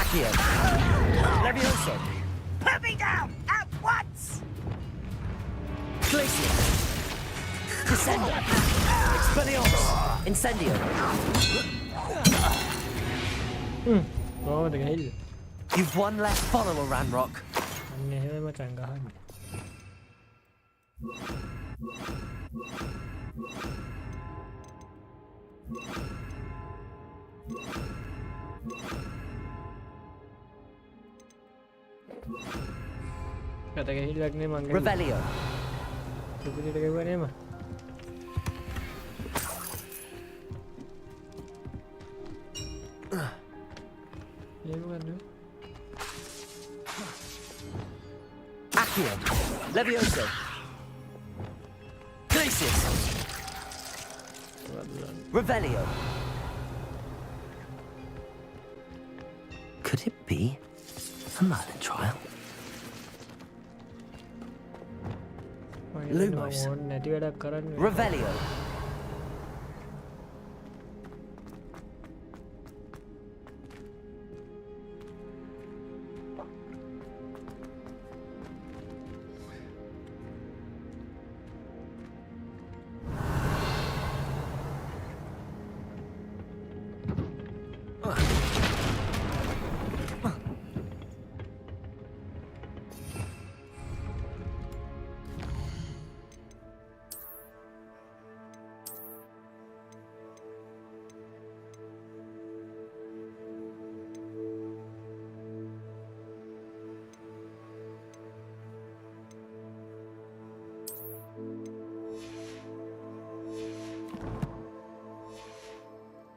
Accio. Levioso. Put me down at once! Glacius. Descendo. Expelliarmus. Incendio. කොහොමද ගහන්නේ? You've one less follower, Ranrock. අන්න එහෙම මචං ගහන්නේ. කතා ගහන්නක් නේ මං. Revelio. සුපිරිට ගවුවා නේම. Accio. Levioso. Glacius. Revelio. Could it be a Merlin trial? Lumos. නැති වැඩක් කරන්නේ. Revelio.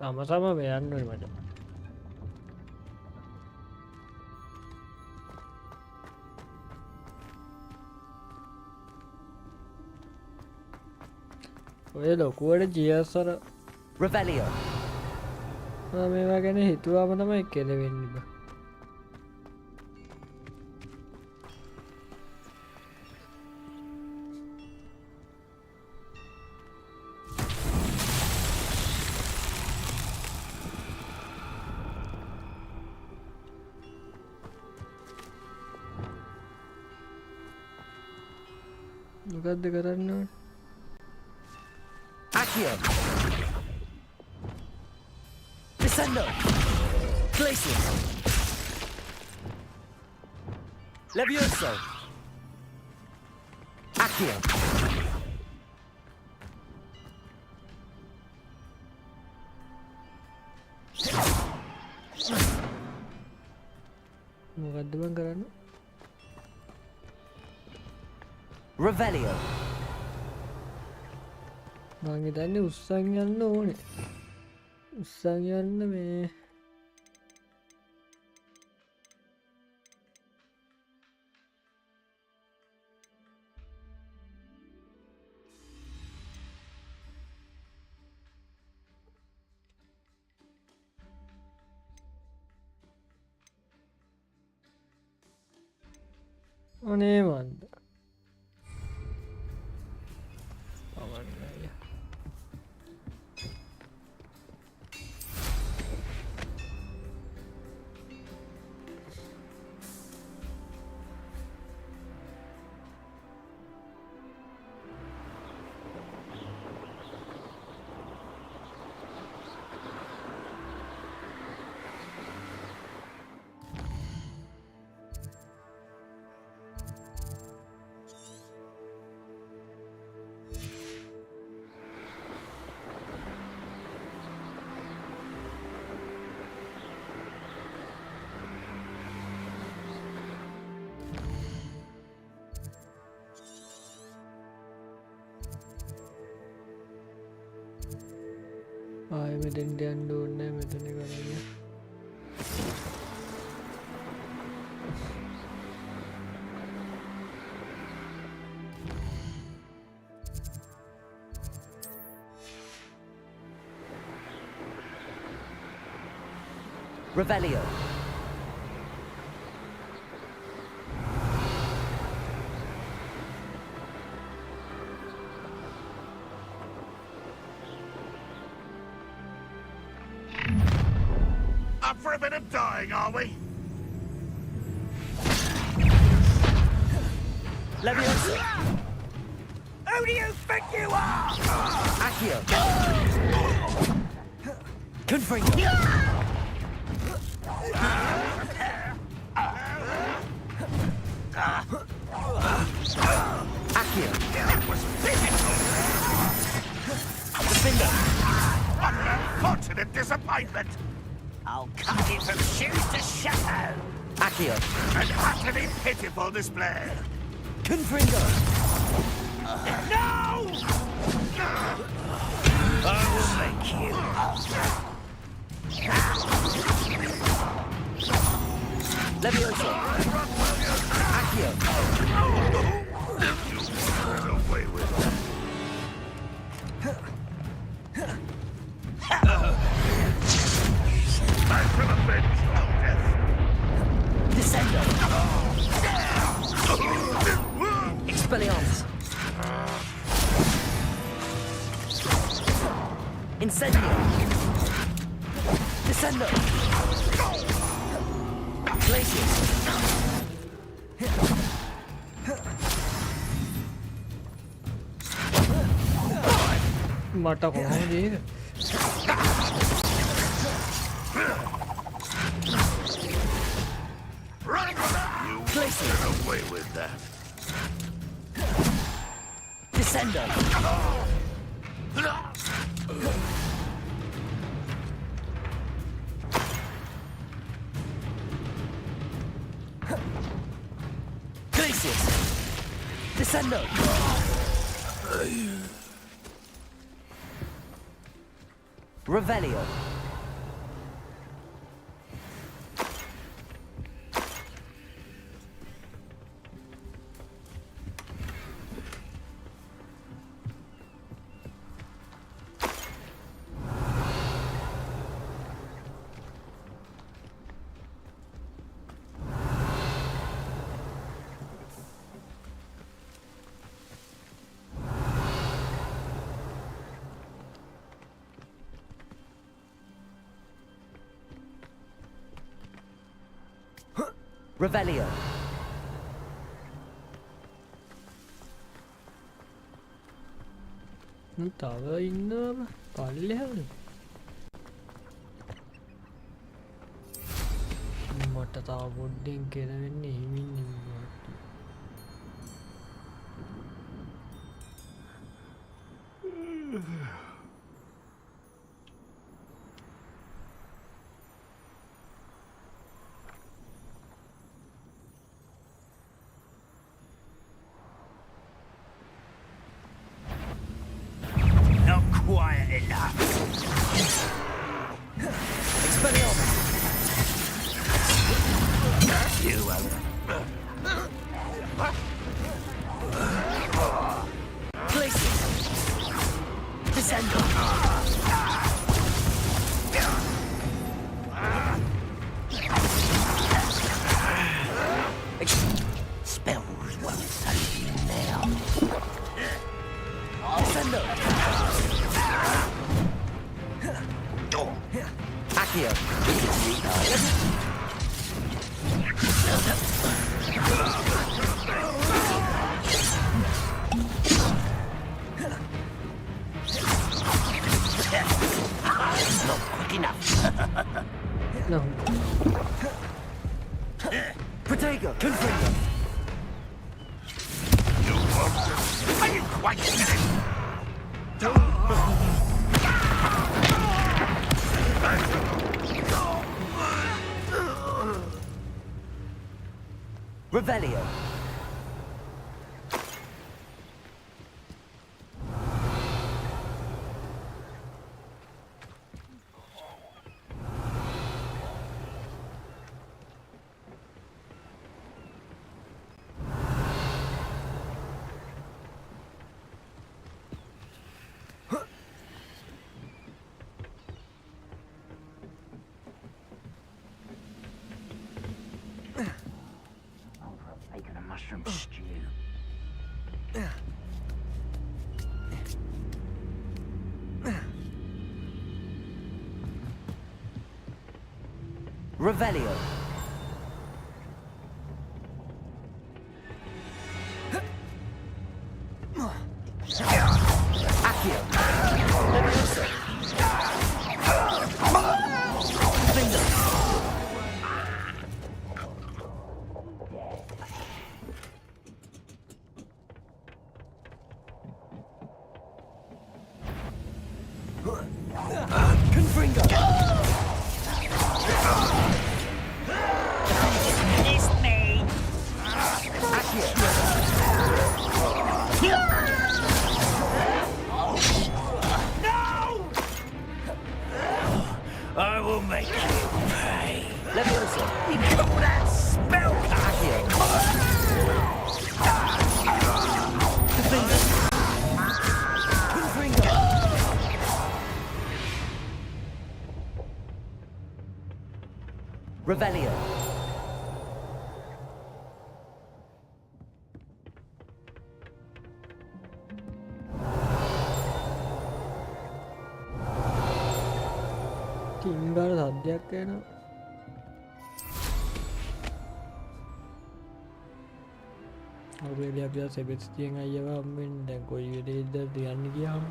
sama-sama යන්න ඕනේ මට. ඔය ලොකුවට ජීවසර Revelio. මේවා ගැන හිතුවාම තමයි කෙලවෙන්නේ බා. මොකක්ද කරන්න ඕනේ? Accio. Descendo. Glacius. Levioso. Accio. මොකක්ද බං කරන්න? Revelio. මං හිතන්නේ උස්සන් යන්න ඕනේ. උස්සන් යන්න මේ අනේ මන්ද පවන්නය. ආයෙ මෙතෙන්ට යන්න ඕනේ නැහැ මෙතන කරන්නේ. Revelio. Up for a bit of dying, are we? Levioso. Who do you think you are? Accio. Confringo. Accio. That was physical. Defender. What an unfortunate disappointment. I'll cut you from shoes to shadow. Accio. An utterly pitiful display. Confringo. No! I'll make you. Levioso. Accio. Get away with it. Time for the bench of death. Descendo. Expelliarmus. Incendio. Descendo. Glacius. මට කොහොමද ඒක? You get away with that. Descendo. Glacius. Descendo. Revelio. Revelio. තව ඉන්නවා පල්ලෙහාද මට තව පොඩ්ඩෙන් කෙරවෙන්නේ හිමින් ඉන්නවා Not quiet enough. Expelliarmus. You places. Descendo. Spells won't save you now. Descendo. Accio. Not quick enough. No. Protego, confringo. I didn't quite get it. Revelio. Bacon and mushroom stew. Revelio. Accio. Bingo. Confringo. It's me. Accio. No! I will make you pay. Leviosa. You call that spell? Accio. Confringo. Confringo. Revelio. තිම්බර සද්‍යයක් යනවා ඔබේ අපි සෙබෙස්ටියෙන් අයියව හම්බෙන්න දැන් කොයි වෙලේද යන්නේ ගියාම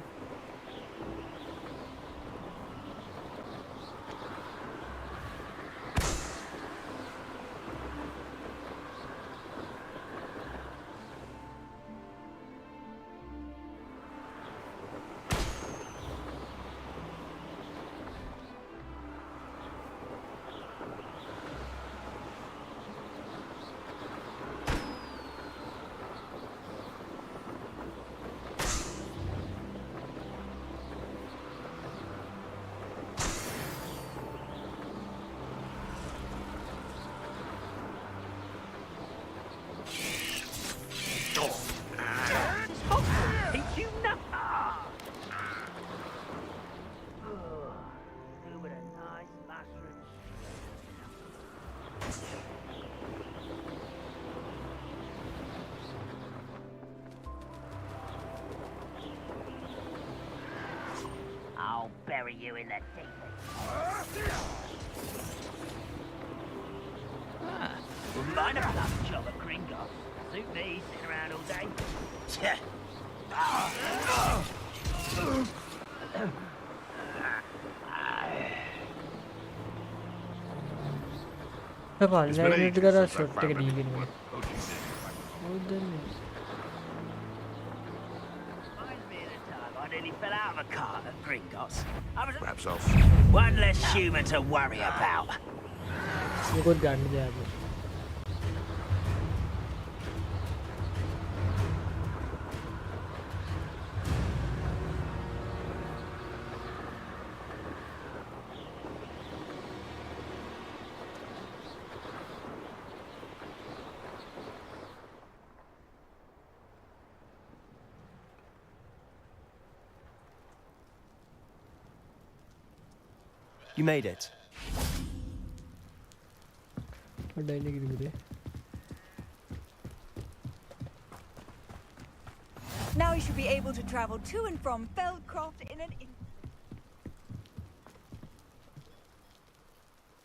I'll bury you in the deep. Wouldn't mind a bluff job at Gringo. Suit me, sitting around all day. පල්ලට කර shot එක දීගෙන I nearly fell out of a cart at Gringotts. Perhaps off. One less human to worry about. මොකොත් ගන්න දෙයක් You made it. Now you should be able to travel to and from Feldcroft in an...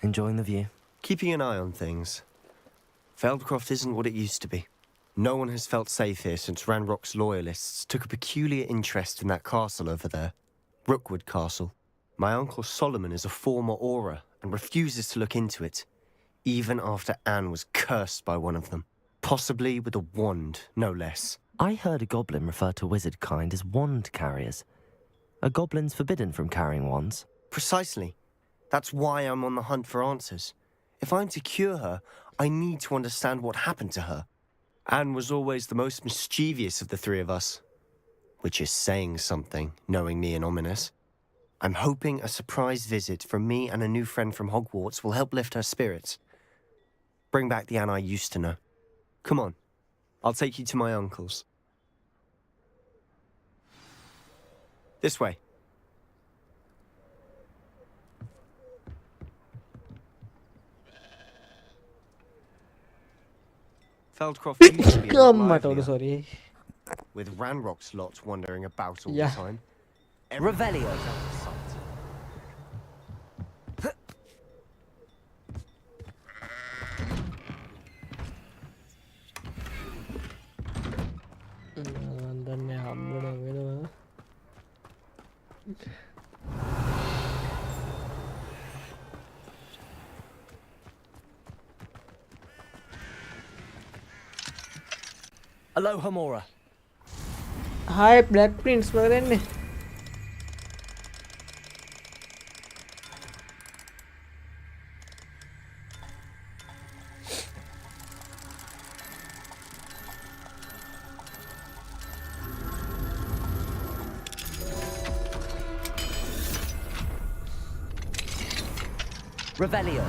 Enjoying the view? Keeping an eye on things. Feldcroft isn't what it used to be. No one has felt safe here since Ranrock's loyalists took a peculiar interest in that castle over there. Rookwood Castle. My uncle Solomon is a former aura and refuses to look into it, even after Anne was cursed by one of them. Possibly with a wand, no less. I heard a goblin refer to wizard kind as wand carriers. Are goblins forbidden from carrying wands? Precisely. That's why I'm on the hunt for answers. If I'm to cure her, I need to understand what happened to her. Anne was always the most mischievous of the three of us. Which is saying something, knowing me and Ominous. I'm hoping a surprise visit from me and a new friend from Hogwarts will help lift her spirits. Bring back the Anne I used to know. Come on. I'll take you to my uncle's. This way. Feldcroft used to be a lot livelier, with Ranrock's lot wandering about all the time. Revelio. Aloha Mora. Hi Black Prince badanne. Revelio.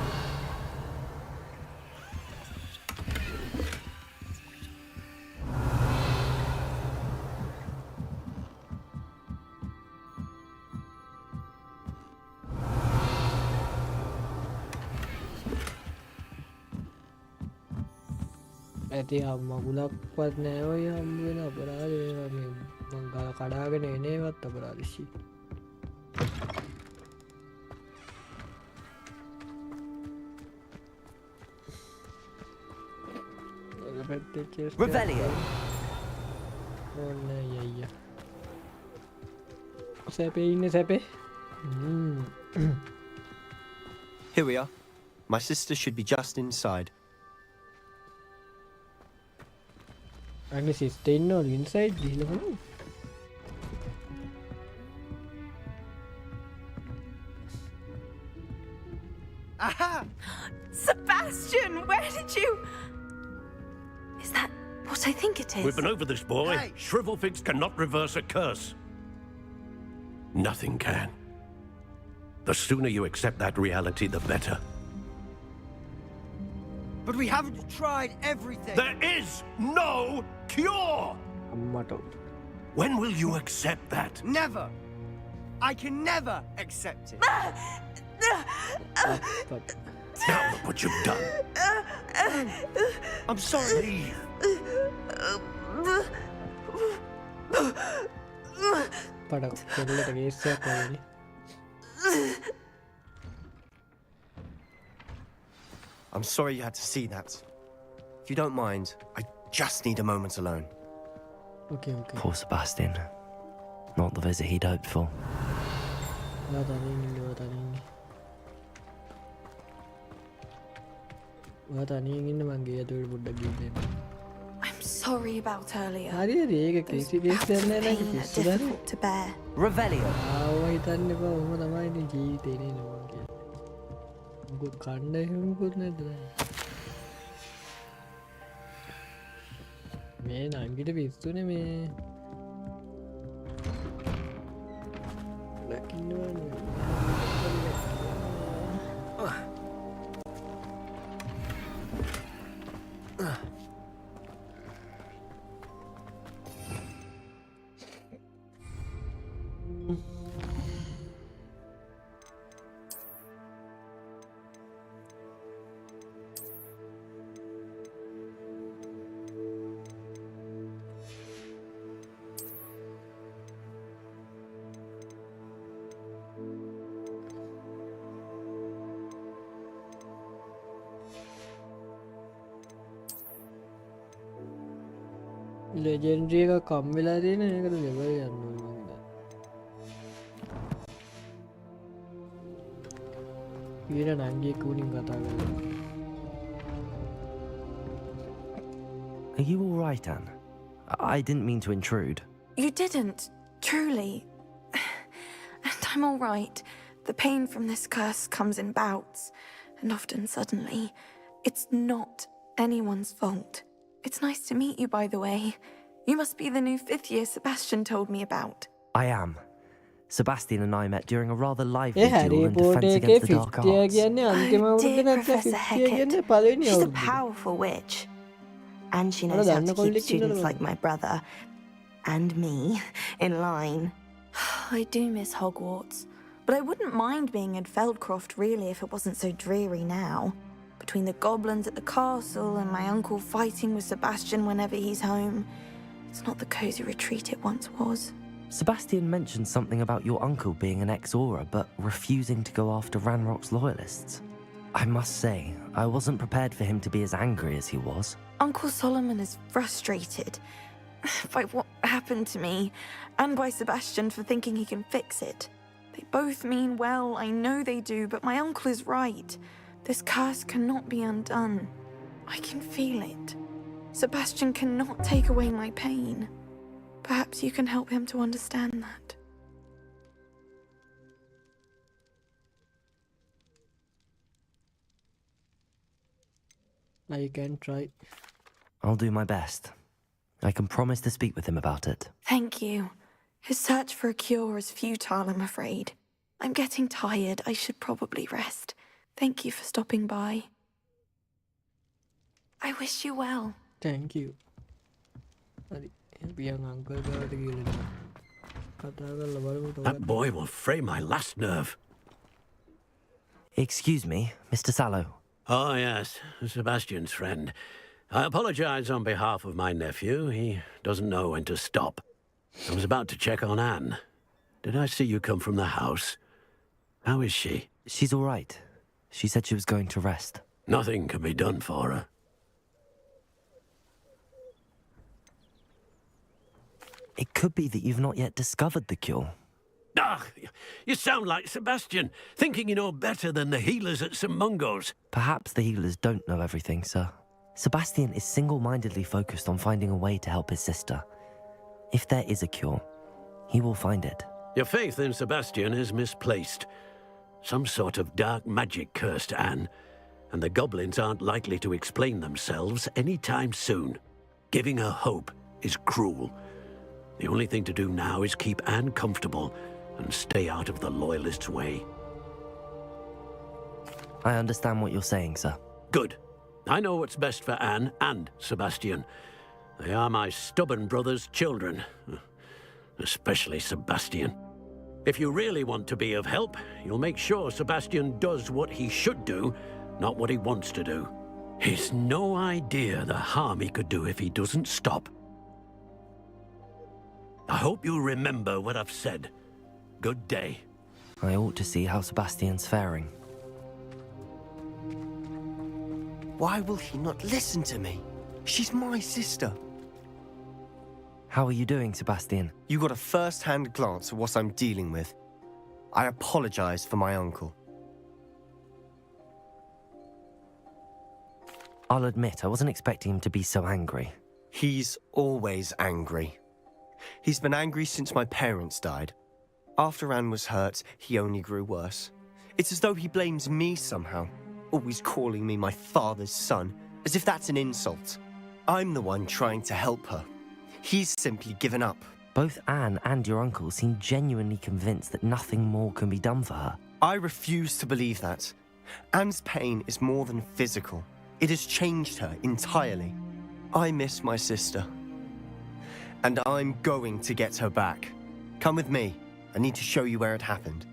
ඇති මගුලක්වත් නෑ ඔය හම්බ වෙන අපරාධ ඒවා මේ මං කඩාගෙන එනේවත් අපරාධශී Revelio. ඔන්න අයියා සැපේ ඉන්නේ සැපේ Here we are. My sister should be just inside. අනේ සිස්ටර් ඉන්නවලු ඉන්සයිඩ් ගිහිල්ලා බලමු Aha! Sebastian, where did you... Is that what I think it is? We've been over this, boy. Hey. Shrivelfigs cannot reverse a curse. Nothing can. The sooner you accept that reality, the better. But we haven't tried everything. There is no cure! When will you accept that? Never. I can never accept it. Now look what you've done. I'm sorry. Leave. පඩක් කෙල්ලට ගේස්සයක් වගේ I'm sorry you had to see that. If you don't mind, I just need a moment alone. Okay. Poor Sebastian. Not the visit he'd hoped for. I'm sorry about earlier. Those bouts of pain are difficult to bear. Revelio. මේ නංගිට පිස්සුනේ මේ ලෙජෙන්ඩ්‍රි එක කම් වෙලා තියෙන ඒකට level යන්න ඕනේ ඊට නංගියෙක් උණින් කතා කරලා Are you all right, Anne? I didn't mean to intrude. You didn't, truly. And I'm all right. The pain from this curse comes in bouts, and often suddenly. It's not anyone's fault. It's nice to meet you, by the way. You must be the new 5th year Sebastian told me about. I am. Sebastian and I met during a rather lively duel in defense against the dark arts. Oh, dear Professor Hecket. She's a powerful witch. And she knows how to keep students like my brother and me in line. I do miss Hogwarts, but I wouldn't mind being in Feldcroft really if it wasn't so dreary now. Between the goblins at the castle and my uncle fighting with Sebastian whenever he's home, it's not the cozy retreat it once was. Sebastian mentioned something about your uncle being an ex-Aura, but refusing to go after Ranrock's loyalists. I must say, I wasn't prepared for him to be as angry as he was. Uncle Solomon is frustrated by what happened to me, and by Sebastian for thinking he can fix it. They both mean well, I know they do, but my uncle is right. This curse cannot be undone. I can feel it. Sebastian cannot take away my pain. Perhaps you can help him to understand that. I can try. I'll do my best. I can promise to speak with him about it. Thank you. His search for a cure is futile, I'm afraid. I'm getting tired. I should probably rest. Thank you for stopping by. I wish you well. Thank you. That boy will fray my last nerve. Excuse me, Mr. Sallow. Oh, yes, Sebastian's friend. I apologize on behalf of my nephew. He doesn't know when to stop. I was about to check on Anne. Did I see you come from the house? How is she? She's all right. She said she was going to rest. Nothing can be done for her. It could be that you've not yet discovered the cure. Ah, you sound like Sebastian, thinking you know better than the healers at St. Mungo's. Perhaps the healers don't know everything, sir. Sebastian is single-mindedly focused on finding a way to help his sister. If there is a cure, he will find it. Your faith in Sebastian is misplaced. Some sort of dark magic cursed Anne, and the goblins aren't likely to explain themselves anytime soon. Giving her hope is cruel. The only thing to do now is keep Anne comfortable and stay out of the Loyalists' way. I understand what you're saying, sir. Good. I know what's best for Anne and Sebastian. They are my stubborn brother's children. Especially Sebastian. If you really want to be of help, you'll make sure Sebastian does what he should do, not what he wants to do. He's no idea the harm he could do if he doesn't stop. I hope you'll remember what I've said. Good day. I ought to see how Sebastian's faring. Why will he not listen to me? She's my sister. How are you doing, Sebastian? You got a first-hand glance at what I'm dealing with. I apologize for my uncle. I'll admit, I wasn't expecting him to be so angry. He's always angry. He's been angry since my parents died. After Anne was hurt, he only grew worse. It's as though he blames me somehow, always calling me my father's son, as if that's an insult. I'm the one trying to help her. He's simply given up. Both Anne and your uncle seem genuinely convinced that nothing more can be done for her. I refuse to believe that. Anne's pain is more than physical. It has changed her entirely. I miss my sister. And I'm going to get her back. Come with me. I need to show you where it happened.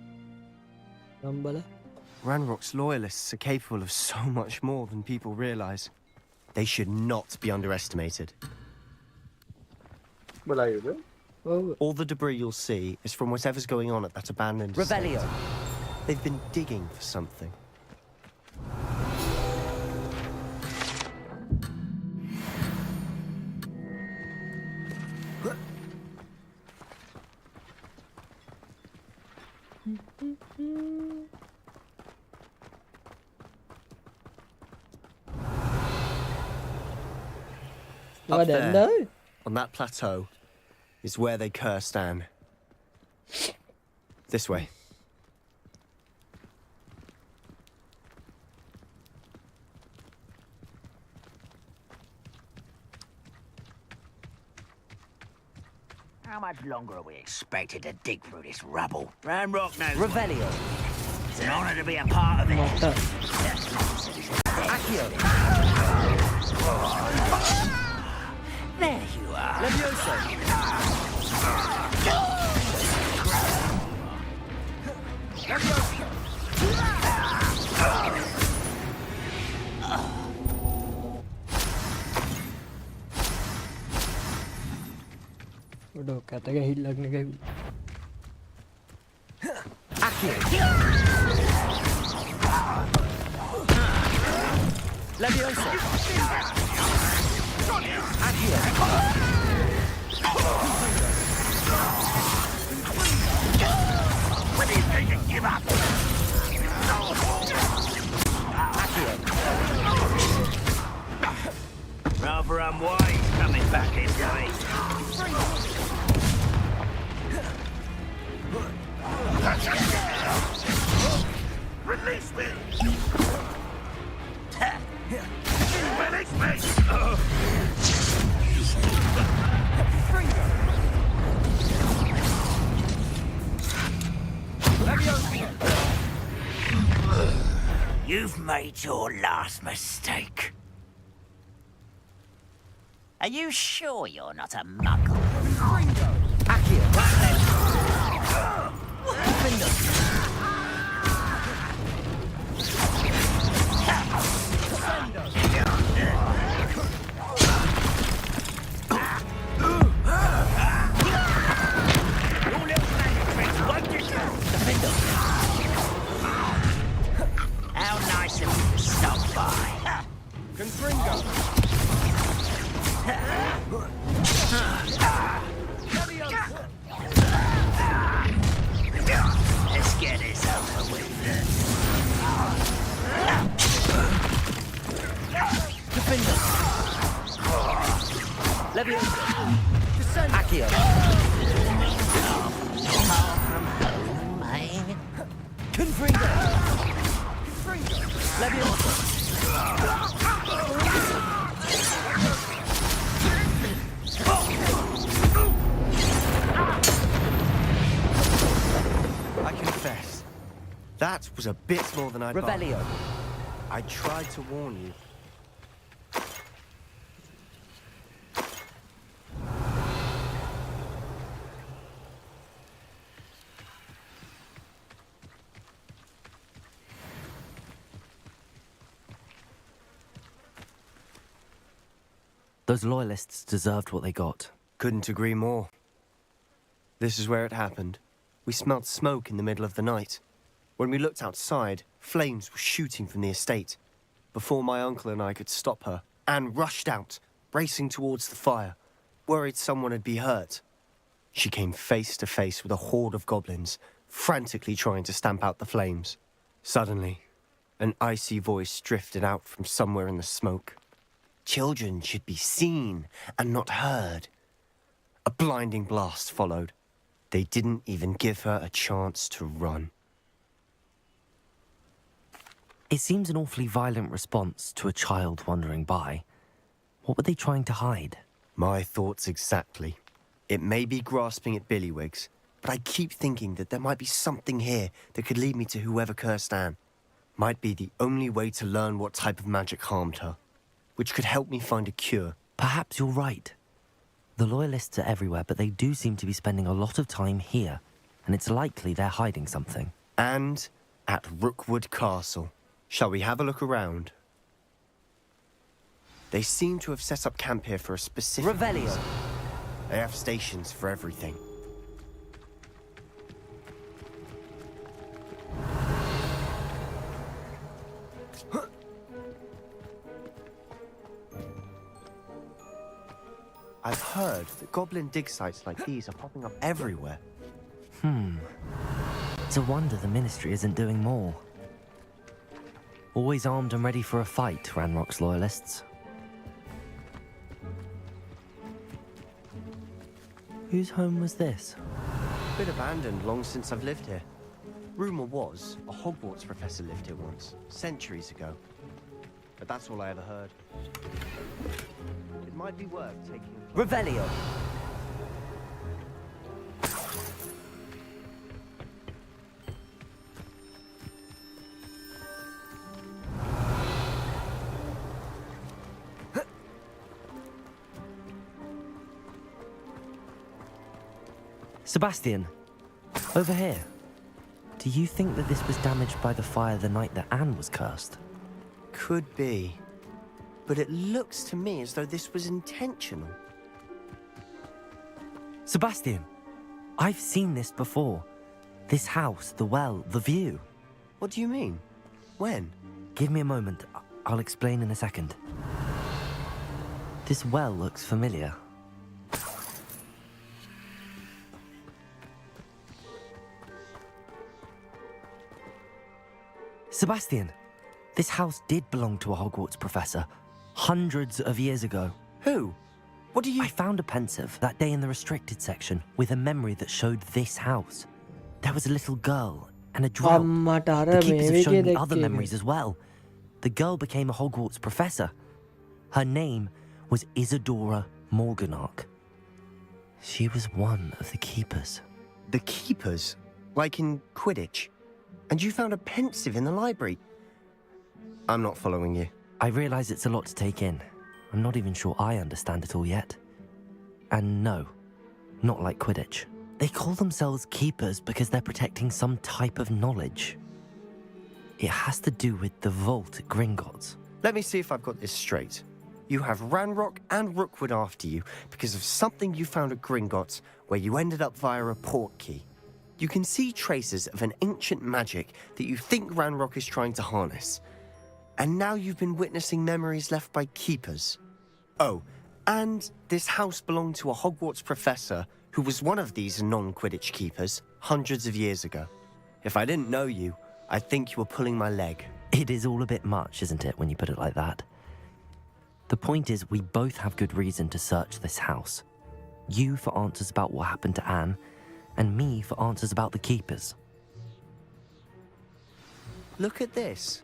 Ranrock's loyalists are capable of so much more than people realize. They should not be underestimated. All the debris you'll see is from whatever's going on at that abandoned estate. Revelio. They've been digging for something. Up there, on that plateau, is where they cursed Anne. This way. How much longer are we expected to dig through this rubble? Ranrock knows. Revelio. It's an honor to be a part of it. Accio. There you are. Levioso. Udah katanya hilang nih guys. Levioso. When do you think you give up? Rather unwise coming back this way. Release me! Release me! You've made your last mistake. Are you sure you're not a muggle? How nice of you to stop by. Confringo. Let's get this over with. Confringo. Levioso. Accio. Far from home, eh? Confringo. Levioso. I confess, that was a bit more than I'd Revelio. I tried to warn you. Those loyalists deserved what they got. Couldn't agree more. This is where it happened. We smelled smoke in the middle of the night. When we looked outside, flames were shooting from the estate. Before my uncle and I could stop her, Anne rushed out, racing towards the fire, worried someone had been hurt. She came face to face with a horde of goblins, frantically trying to stamp out the flames. Suddenly, an icy voice drifted out from somewhere in the smoke. Children should be seen and not heard. A blinding blast followed. They didn't even give her a chance to run. It seems an awfully violent response to a child wandering by. What were they trying to hide? My thoughts exactly. It may be grasping at Billywigs, but I keep thinking that there might be something here that could lead me to whoever cursed Anne. Might be the only way to learn what type of magic harmed her, which could help me find a cure. Perhaps you're right. The Loyalists are everywhere, but they do seem to be spending a lot of time here, and it's likely they're hiding something. And at Rookwood Castle. Shall we have a look around? They seem to have set up camp here for a specific Revelio. reason. They have stations for everything. I've heard that goblin dig sites like these are popping up everywhere. It's a wonder the Ministry isn't doing more. Always armed and ready for a fight, Ranrock's Loyalists. Whose home was this? Been abandoned long since I've lived here. Rumour was a Hogwarts professor lived here once, centuries ago. But that's all I ever heard. It might be worth taking... Revelio. Sebastian, over here. Do you think that this was damaged by the fire the night that Anne was cursed? Could be. But it looks to me as though this was intentional. Sebastian, I've seen this before. This house, the well, the view. What do you mean? When? Give me a moment. I'll explain in a second. This well looks familiar. Sebastian, this house did belong to a Hogwarts professor, hundreds of years ago. Who? What do you... I found a pensive that day in the restricted section with a memory that showed this house. There was a little girl and a drought. The keepers have shown me other memories as well. The girl became a Hogwarts professor. Her name was Isadora Morganach. She was one of the keepers. The keepers? Like in Quidditch? And you found a pensive in the library? I'm not following you. I realize it's a lot to take in. I'm not even sure I understand it all yet. And no, not like Quidditch. They call themselves keepers because they're protecting some type of knowledge. It has to do with the vault at Gringotts. Let me see if I've got this straight. You have Ranrock and Rookwood after you because of something you found at Gringotts where you ended up via a port key. You can see traces of an ancient magic that you think Ranrock is trying to harness. And now you've been witnessing memories left by keepers. Oh, and this house belonged to a Hogwarts professor who was one of these non-Quidditch keepers hundreds of years ago. If I didn't know you, I'd think you were pulling my leg. It is all a bit much, isn't it, when you put it like that? The point is, we both have good reason to search this house. You for answers about what happened to Anne, and me for answers about the keepers. Look at this.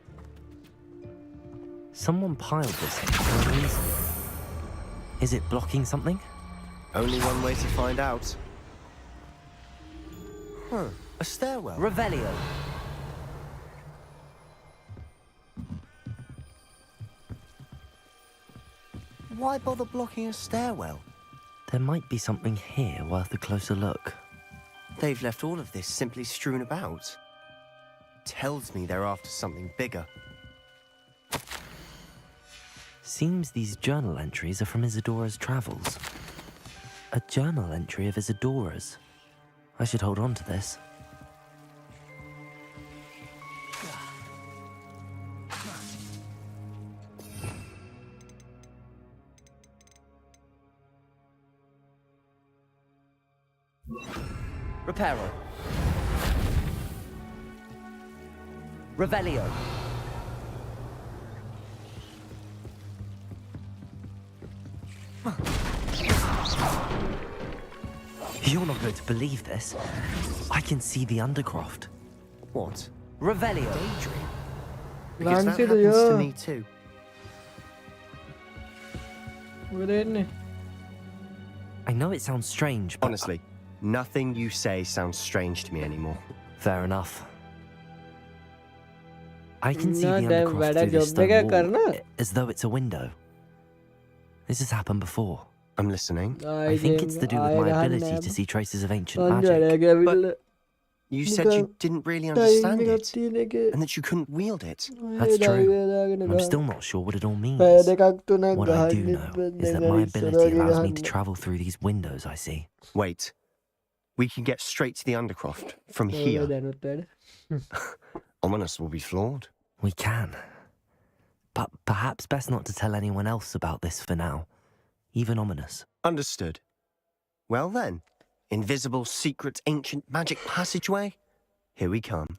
Someone piled this here for a reason. Is it blocking something? Only one way to find out. Huh, a stairwell. Revelio. Why bother blocking a stairwell? There might be something here worth a closer look. They've left all of this simply strewn about. Tells me they're after something bigger. Seems these journal entries are from Isadora's travels. A journal entry of Isadora's. I should hold on to this. Reparo. Revelio. go to believe this. I can see the undercroft. What? Revelio. Daydream. Because that happens to me too. I know it sounds strange, but... Honestly, nothing you say sounds strange to me anymore. Fair enough. I can see the undercroft through this stone wall, as though it's a window. This has happened before. I'm listening. I think it's to do with my ability to see traces of ancient magic. But you said you didn't really understand it, and that you couldn't wield it. That's true. I'm still not sure what it all means. What I do know is that my ability allows me to travel through these windows I see. Wait. We can get straight to the undercroft from here. Ominous will be flawed. We can. But perhaps best not to tell anyone else about this for now. Even Ominous. Understood. Well then, invisible, secret, ancient magic passageway? Here we come.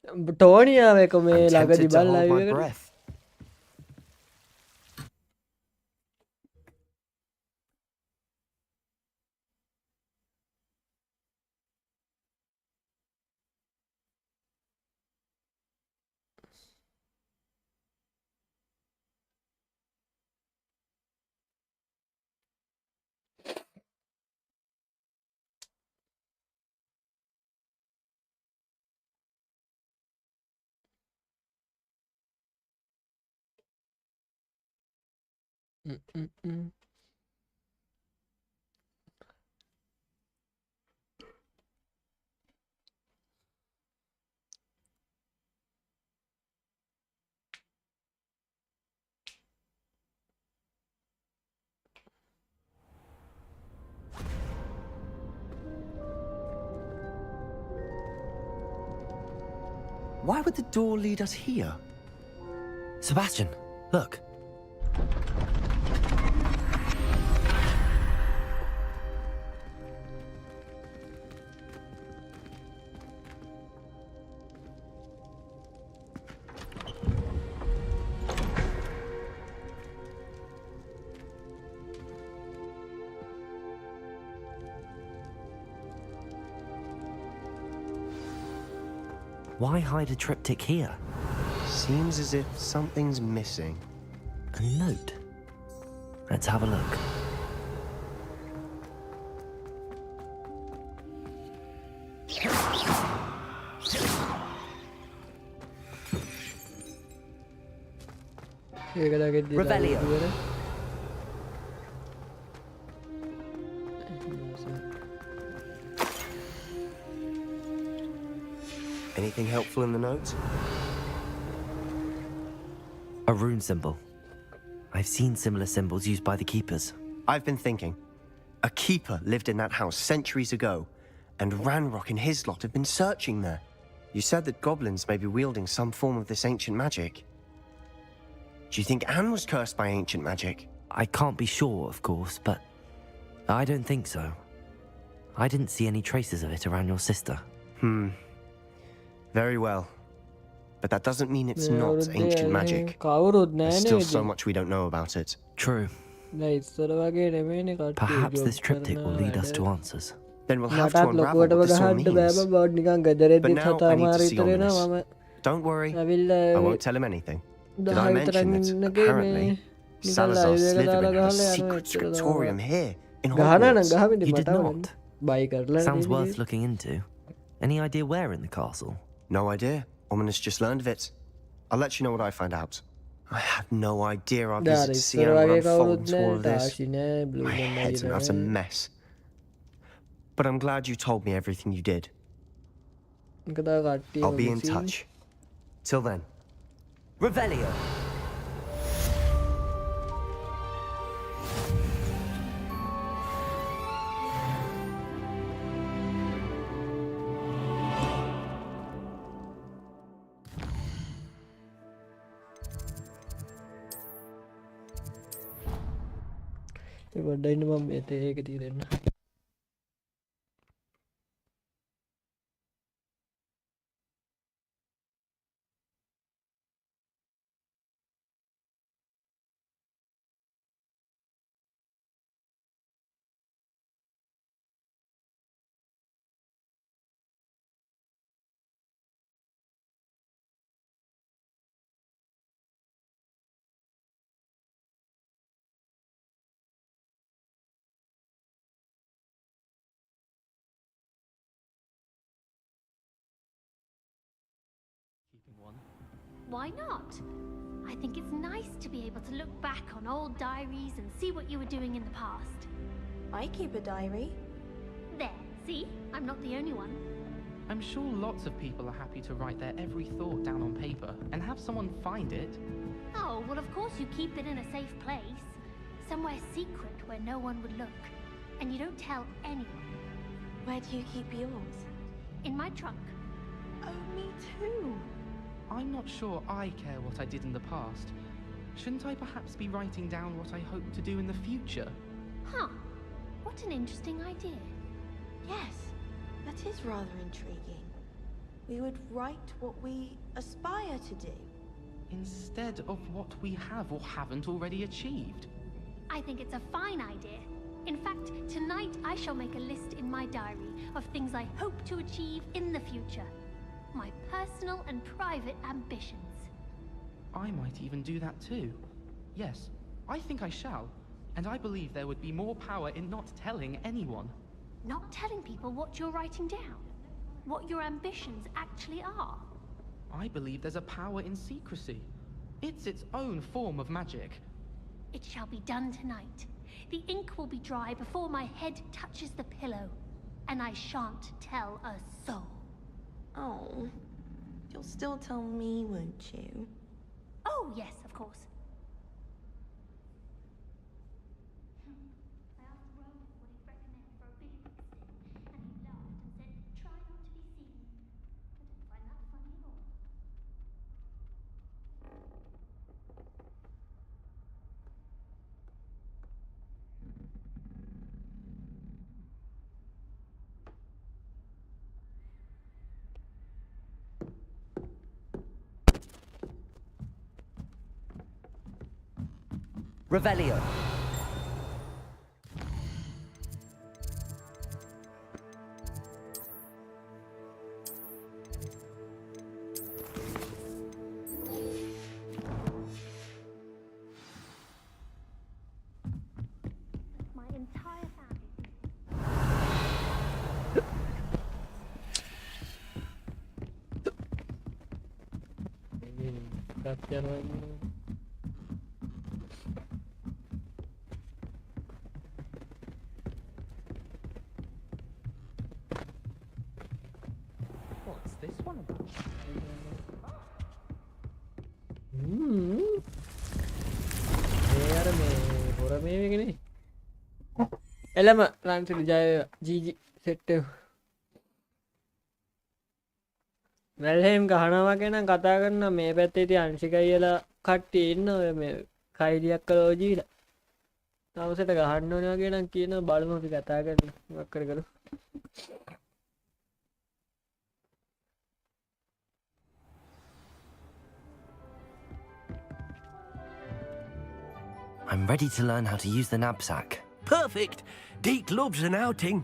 I'm tempted to hold my breath. Why would the door lead us here? Sebastian, look. Why hide a triptych here? Seems as if something's missing. A note. Let's have a look. Revelio. Anything helpful in the note? A rune symbol. I've seen similar symbols used by the keepers. I've been thinking. A keeper lived in that house centuries ago, and Ranrock and his lot have been searching there. You said that goblins may be wielding some form of this ancient magic. Do you think Anne was cursed by ancient magic? I can't be sure, of course, but I don't think so. I didn't see any traces of it around your sister. Very well. But that doesn't mean it's not ancient magic. There's still so much we don't know about it. True. Perhaps this triptych will lead us to answers. Then we'll have to unravel what this all means. But now I need to see Ominous. Don't worry, I won't tell him anything. Did I mention that apparently Salazar Slytherin had a secret scriptorium here in Hogwarts? You did not. Sounds worth looking into. Any idea where in the castle? No idea. Ominous just learned of it. I'll let you know what I find out. I have no idea our visit to Sierra will unfold into all of this. My head's an utter mess. But I'm glad you told me everything you did. I'll be in touch. Till then. Revelio. වඩ ඉන්න මම ඒක තියෙන්න Why not? I think it's nice to be able to look back on old diaries and see what you were doing in the past. I keep a diary. There, see? I'm not the only one. I'm sure lots of people are happy to write their every thought down on paper and have someone find it. Oh, well, of course you keep it in a safe place. Somewhere secret where no one would look. And you don't tell anyone. Where do you keep yours? In my trunk. Oh, me too. I'm not sure I care what I did in the past. Shouldn't I perhaps be writing down what I hope to do in the future? Huh. What an interesting idea. Yes, that is rather intriguing. We would write what we aspire to do. Instead of what we have or haven't already achieved. I think it's a fine idea. In fact, tonight I shall make a list in my diary of things I hope to achieve in the future. My personal and private ambitions. I might even do that too. Yes, I think I shall. And I believe there would be more power in not telling anyone. Not telling people what you're writing down. What your ambitions actually are. I believe there's a power in secrecy. It's its own form of magic. It shall be done tonight. The ink will be dry before my head touches the pillow. And I shan't tell a soul. Oh, you'll still tell me, won't you? Oh, yes, of course. I asked Roman what he'd recommend for a big fixin', and he laughed and said, try not to be seen. I don't find that funny at all. Revelio. My entire family. What's this one about? එළම රන්සිලි ජය ජීජි සෙට්ටව මැල්හෙම් ගහනවා ගැන කතා කරන්න මේ පැත්තේ තිය අංශික කියලා කට්ටිය ඉන්න ඔය මේ කයිඩියක් කළා ජීලා තවසට ගහන්න ඕනේ වගේ නම් කියන බලමු අපි කතා කරන්න මොකක් කරු I'm ready to learn how to use the knapsack. Perfect! Deke loves an outing.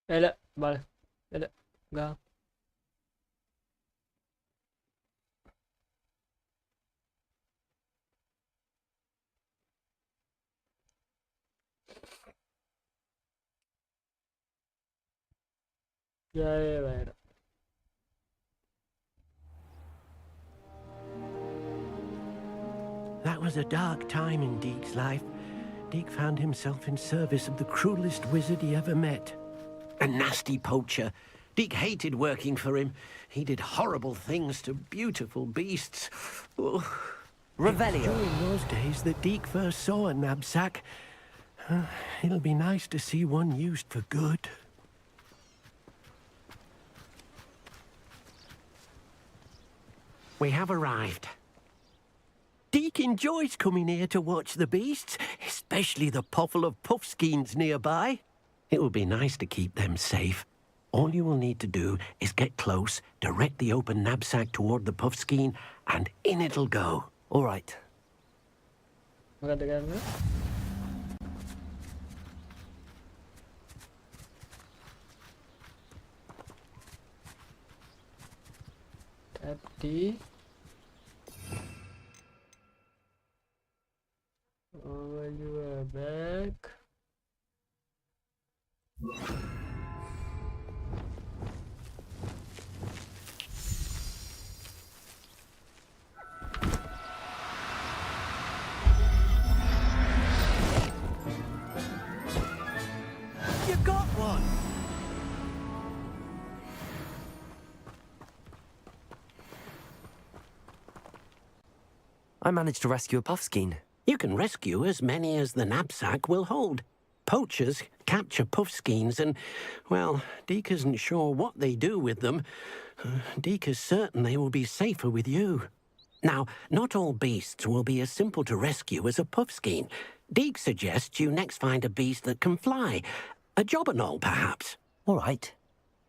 එල බල එල ගා ජය වේර That was a dark time in Deke's life. Deke found himself in service of the cruelest wizard he ever met. A nasty poacher. Deke hated working for him. He did horrible things to beautiful beasts. Oh. Revelio. During those days that Deke first saw a knapsack. It'll be nice to see one used for good. We have arrived. Deke enjoys coming here to watch the beasts, especially the potful of puffskeins nearby. It will be nice to keep them safe. All you will need to do is get close, direct the open knapsack toward the puffskein, and in it'll go. All right. over your back. You got one! I managed to rescue a puffskein. You can rescue as many as the knapsack will hold. Poachers capture puffskeins and, well, Deke isn't sure what they do with them. Deke is certain they will be safer with you. Now, not all beasts will be as simple to rescue as a puffskein. Deke suggests you next find a beast that can fly. A jobberknoll, perhaps. All right.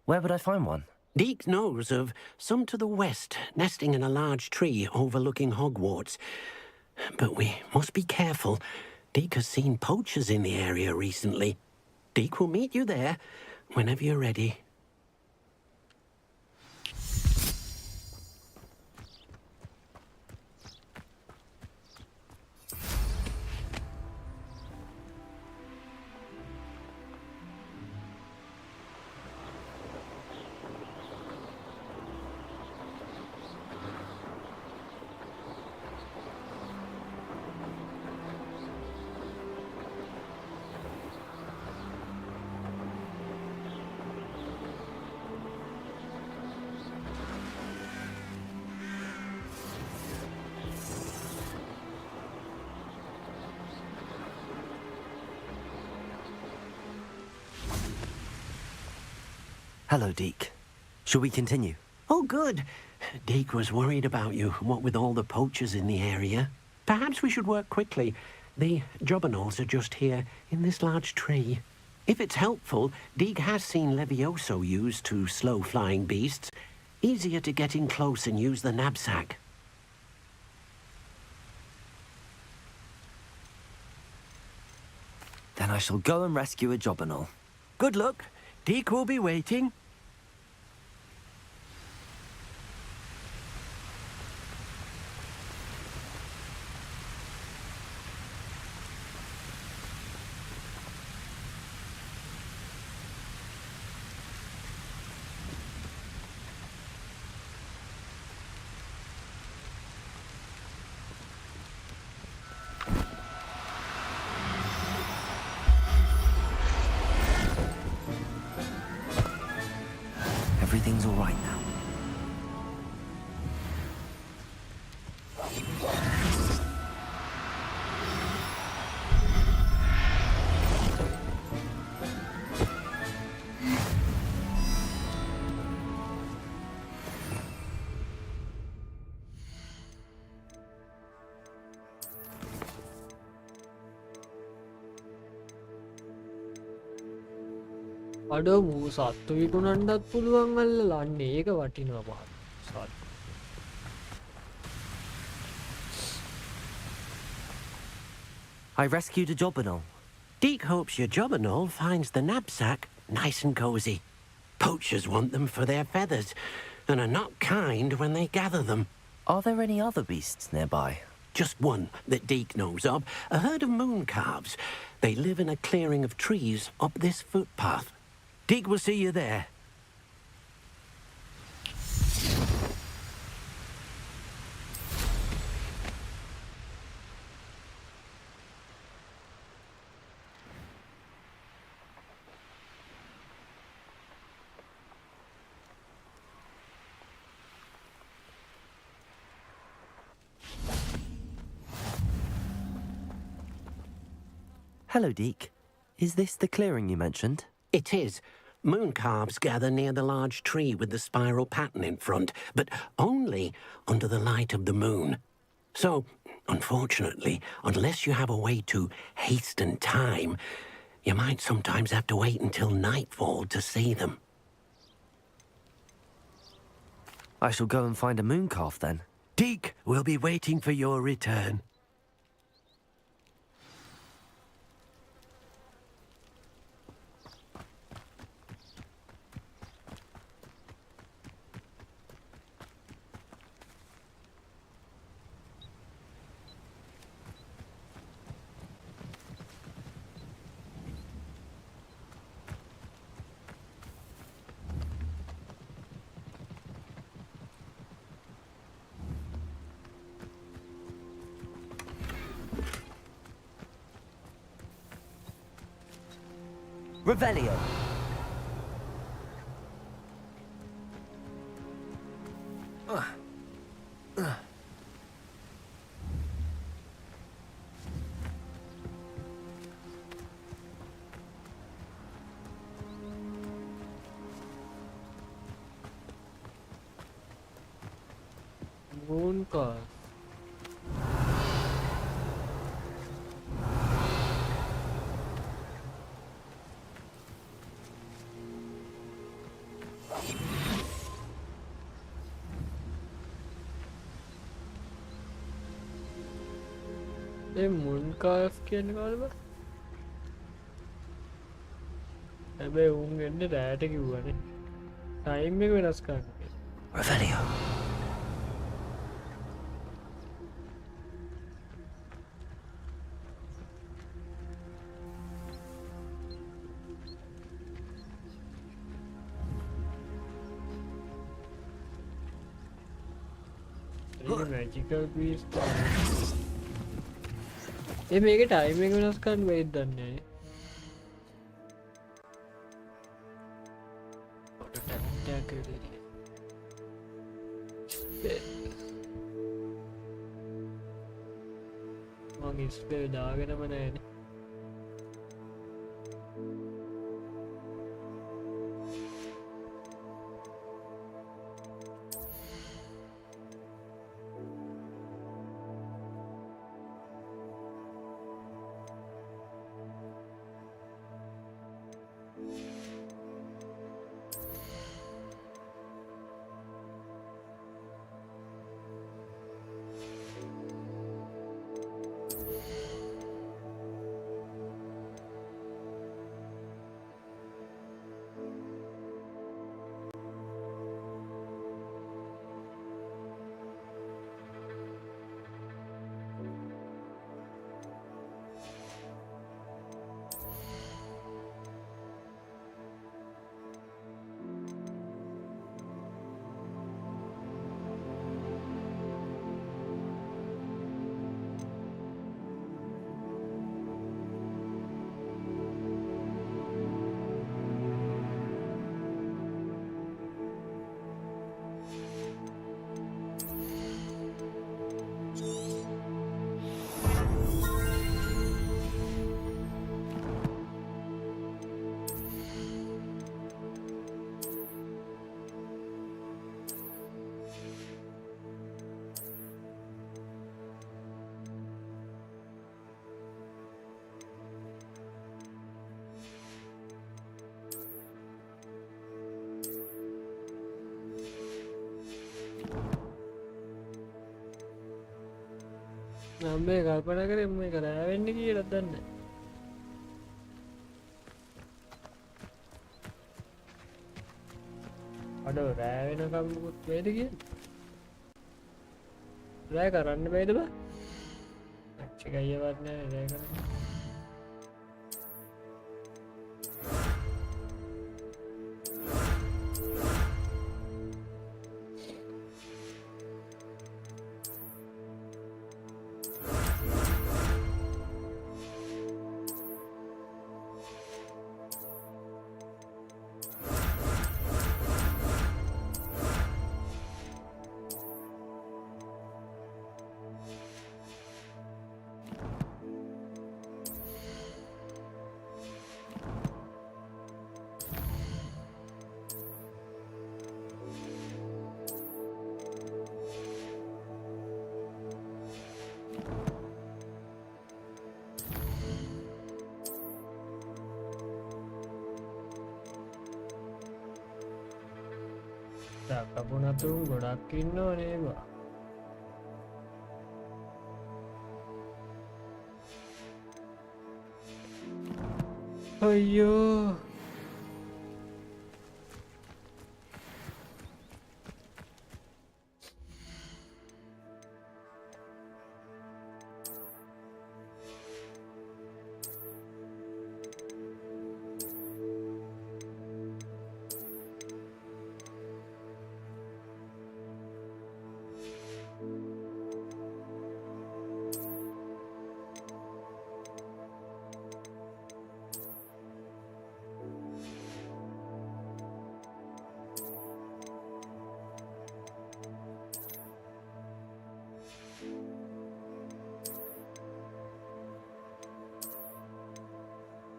Where would I find one? Deke knows of some to the west, nesting in a large tree overlooking Hogwarts. But we must be careful. Deke has seen poachers in the area recently. Deke will meet you there whenever you're ready. Hello, Deke. Shall we continue? Oh, good. Deke was worried about you, what with all the poachers in the area. Perhaps we should work quickly. The jobberknolls are just here, in this large tree. If it's helpful, Deke has seen Levioso used to slow flying beasts. Easier to get in close and use the knapsack. Then I shall go and rescue a jobberknoll. Good luck. Deke will be waiting. Everything's all right now. අඩ මූ සත්තු විකුණන්නත් පුළුවන් අල්ලලා අන්න ඒක වටිනවා මහත් සත්තු. I rescued a jobberknoll. Deke hopes your jobberknoll finds the knapsack nice and cozy. Poachers want them for their feathers and are not kind when they gather them. Are there any other beasts nearby? Just one that Deke knows of, a herd of moon calves. They live in a clearing of trees up this footpath. Deke will see you there. Hello, Deke. Is this the clearing you mentioned? It is. Moon calves gather near the large tree with the spiral pattern in front, but only under the light of the moon. So, unfortunately, unless you have a way to hasten time, you might sometimes have to wait until nightfall to see them. I shall go and find a moon calf then. Deke will be waiting for your return. Revelio. Moon car. මුන් කාස් කියන කාලෙ බා හැබැයි උන් එන්නේ රැට කිව්වනේ time එක වෙනස් කරන්න Revelio. magical piece මේක ටයිම් එක වෙනස් කරන්න වෙයිද දන්නේ මං ඉස්පේ දාගෙනම නෑනේ මේ කල්පනා කරේ මේක රෑ වෙන්නේ කියලා දන්නේ අඩ රෑ වෙනකම් මොකද වේද කියන්නේ රෑ කරන්න බෑද බා ඇක්චි ගියවත් නෑ රෑ කරන්න කපුනතුන් ගොඩක් ඉන්නව නේබා අයියෝ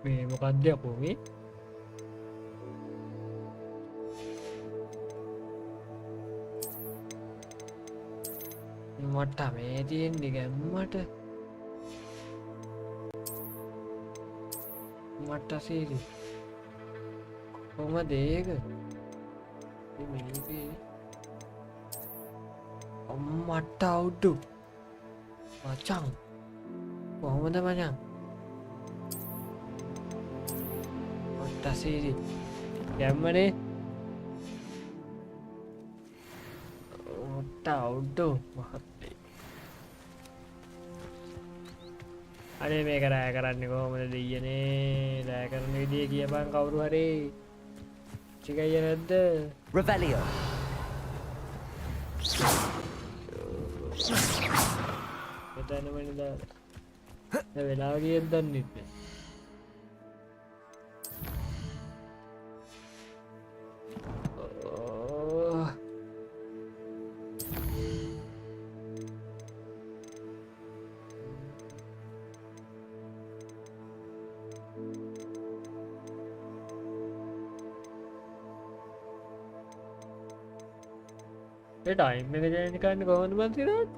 මේ මොකක්ද අපෝ මේ මට මේ තියෙන්නේ ගැම්මට මට සීරි කොහමද ඒක මේකේ අම්මට අවුඩු මචං කොහොමද මචං මට සීරි ගැම්මනේ මට අවුඩු මහත්තේ අනේ මේක රෑ කරන්නේ කොහොමද දෙයියනේ රෑ කරන විදිය කියපන් කවුරු හරි චිකය නැද්ද Revelio එතනමනේ දාලා වෙලාව කීයද දන්නේ නැහැ टाइम में निकालने कौन बनती रात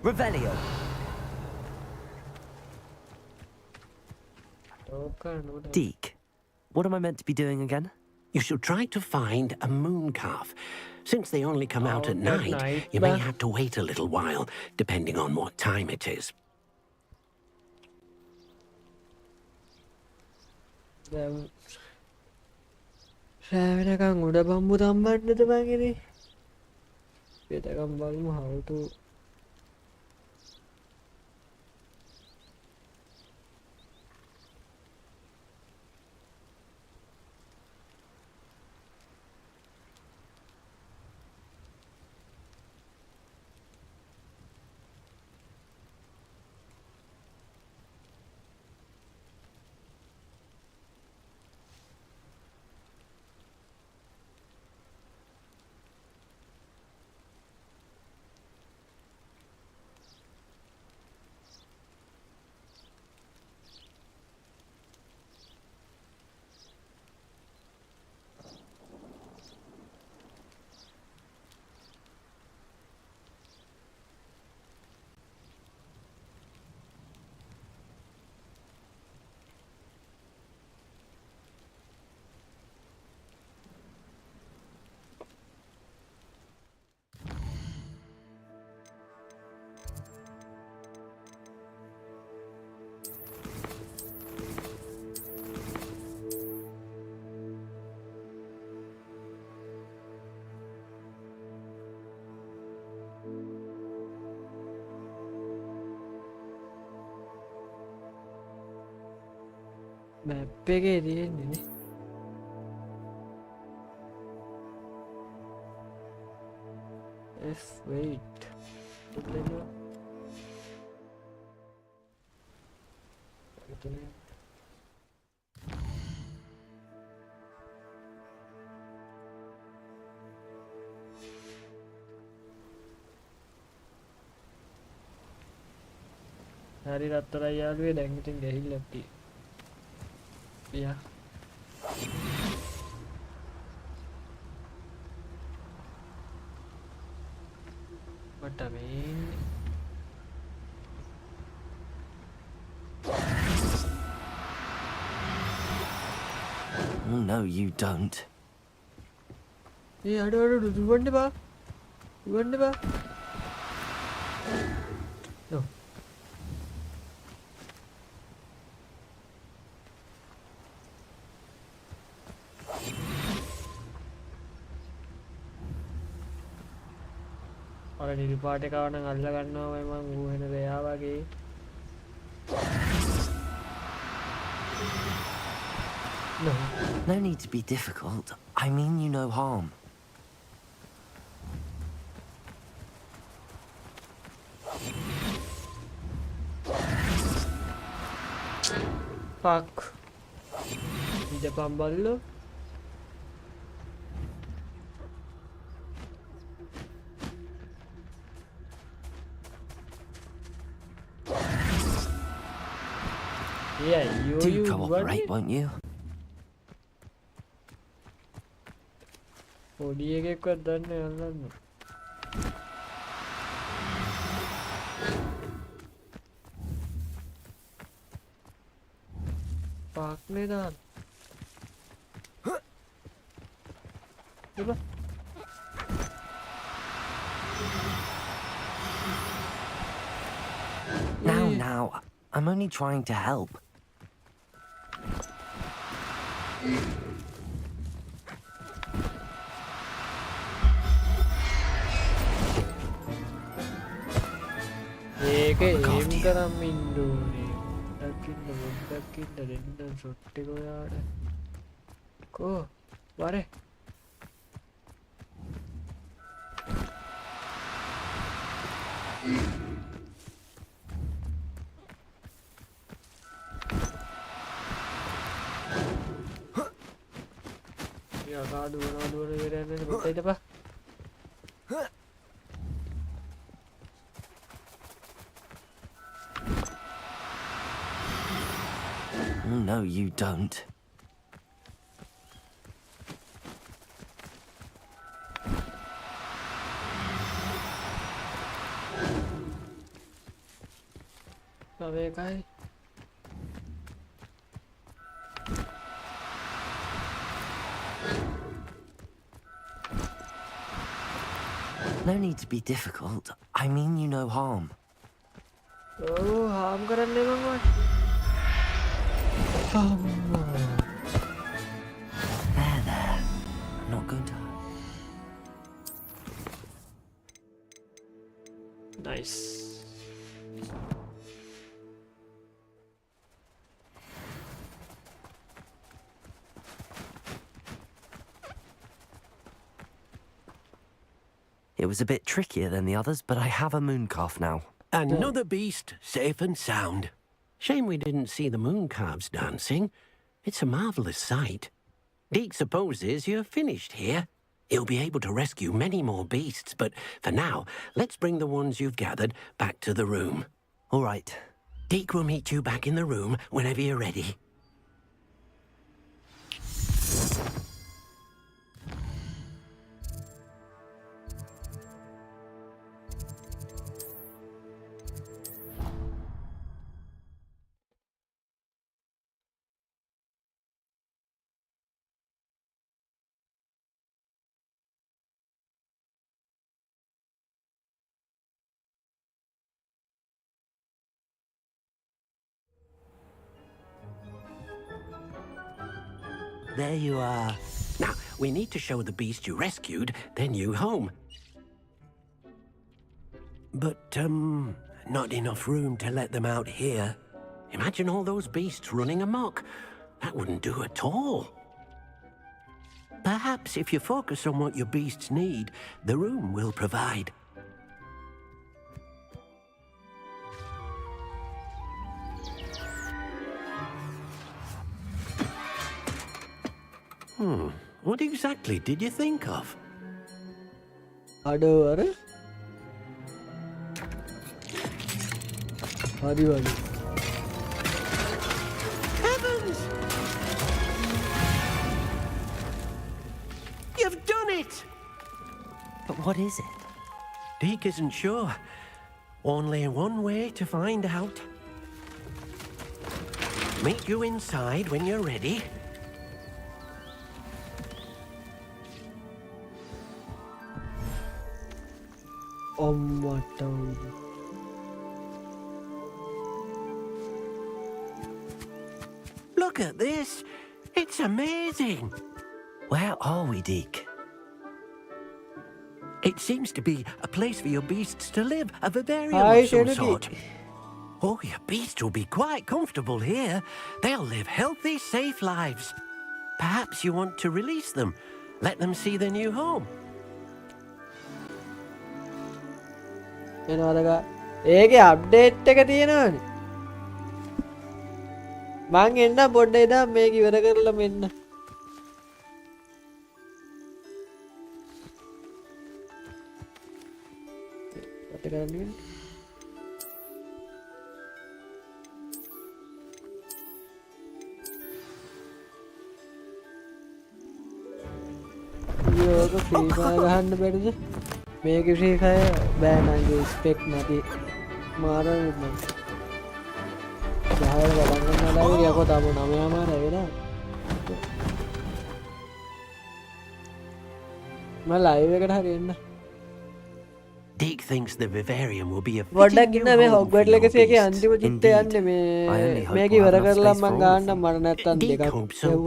Revelio. Deke, what am I meant to be doing again? You should try to find a moon calf. Since they only come out at night, you may have to wait a little while, depending on what time it is. රෑවෙනකං උඩ බම්බු තම්බන්නද බංගනේ පෙතකම් බලමු how to map එකේ තියෙන්නේ නේ wait හරි රත්තරයි යාළුවේ දැන් ඉතින් ගහිල්ලා තියෙන්නේ Yeah. What I mean? Oh, no, you don't. Hey, I don't do one day. No. නිරිපාට කවන අල්ල ගන්නවා මම ඌ වෙන දෙයා වගේ No. No need to be difficult. I mean you no harm. Fuck. Di depan ballo. Yeah, Do cooperate, won't you? පොඩි එකෙක්වත් දන්නේ අල්ලන්න. පාක්නේ දාන්න. Now, I'm only trying to help. ඒක එම් කරම් ඉන්න ඕනේ. දකින්න දෙන්න ෂොට් එක ඔයාට. කෝ වරේ. යා කාඩු මොනවද වෙරන්නේ මෙතන ඉඳපා. No, you don't. Pawekai. No need to be difficult. I mean you no harm. Oh, harm karanne mama. There. I'm not going to hurt. Nice. It was a bit trickier than the others, but I have a moon calf now. Another beast, safe and sound. Shame we didn't see the moon calves dancing. It's a marvellous sight. Deke supposes you're finished here. He'll be able to rescue many more beasts, but for now, let's bring the ones you've gathered back to the room. All right. Deke will meet you back in the room whenever you're ready. There you are. Now, we need to show the beast you rescued their new home. But, not enough room to let them out here. Imagine all those beasts running amok. That wouldn't do at all. Perhaps if you focus on what your beasts need, the room will provide. What exactly did you think of? Adore. Heavens! You've done it! But what is it? Deke isn't sure. Only one way to find out. Meet you inside when you're ready. Look at this. It's amazing. Where are we, Deke? It seems to be a place for your beasts to live, a vivarium of some sort. Oh, your beasts will be quite comfortable here. They'll live healthy, safe lives. Perhaps you want to release them. Let them see their new home. එනවාදක ඒකේ update එක තියෙනවානේ මං එන්න පොඩ්ඩ එදා මේක ඉවර කරලා මෙන්න what කරන්නේ යෝග ෆ්‍රී ෆයර් ගහන්න බැරිද මේක ෆ්‍රී ෆයර් බෑ නංගි ස්පෙක් නැති මාරන මම ගහවල බලන්න නලාවේ යකෝ තාම 9 මාර වෙලා මම ලයිව් එකට හරි එන්න Deke thinks the vivarium will be a වඩක් ඉන්න මේ හොග්වර්ට් ලෙගසි එකේ අන්තිම චුට්ට යන්නේ මේ මේක ඉවර කරලා මම ගන්න මට නැත්තම් දෙකක් too.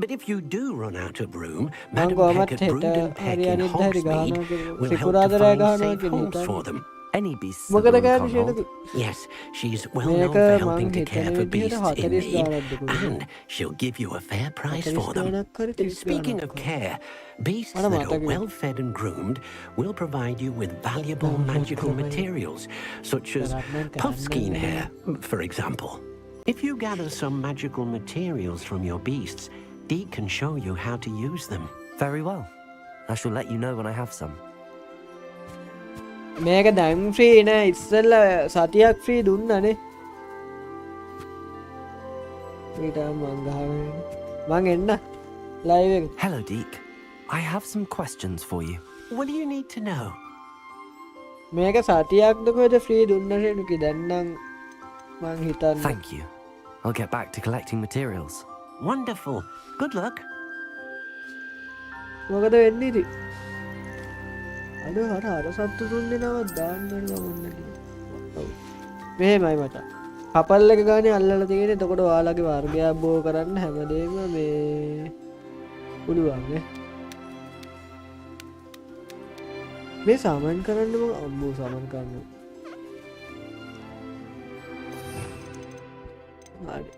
But if you do run out of room, Madam Peck at Brood and Peck in Hogsmeade will help to find safe homes for them. Any beasts මොකද ගන්න Yes, she's well known for helping to care for beasts in need, and she'll give you a fair price for them. Speaking of care, beasts that are well fed and groomed will provide you with valuable magical materials, such as puffskein hair, for example. If you gather some magical materials from your beasts, Deke can show you how to use them. Very well. I shall let you know when I have some. මේක දැන් free නෑ ඉස්සෙල්ලා සතියක් free දුන්නනේ ඊට මං ගහගෙන මං එන්න ලයිව් එක Hello Deke. I have some questions for you. What do you need to know? මේක සතියක්ද කොහෙද ෆ්‍රී දුන්නනේ නුකි දැන් නම් මං හිතන්නේ Thank you. I'll get back to collecting materials. Wonderful. Good luck. මොකද වෙන්නේ ඉතින් අද අර සත්තු දුන්නේ නවත් දාන්න ඕන මෙහෙමයි මචං කපල් එක ගානේ අල්ලලා තියෙන්නේ එතකොට ඔයාලගේ වර්ගයක් බෝ කරන්න හැමදේම මේ පුළුවන් නේ මේ සාමන් කරන්න මම අම්මෝ සාමන් කරන්න හරි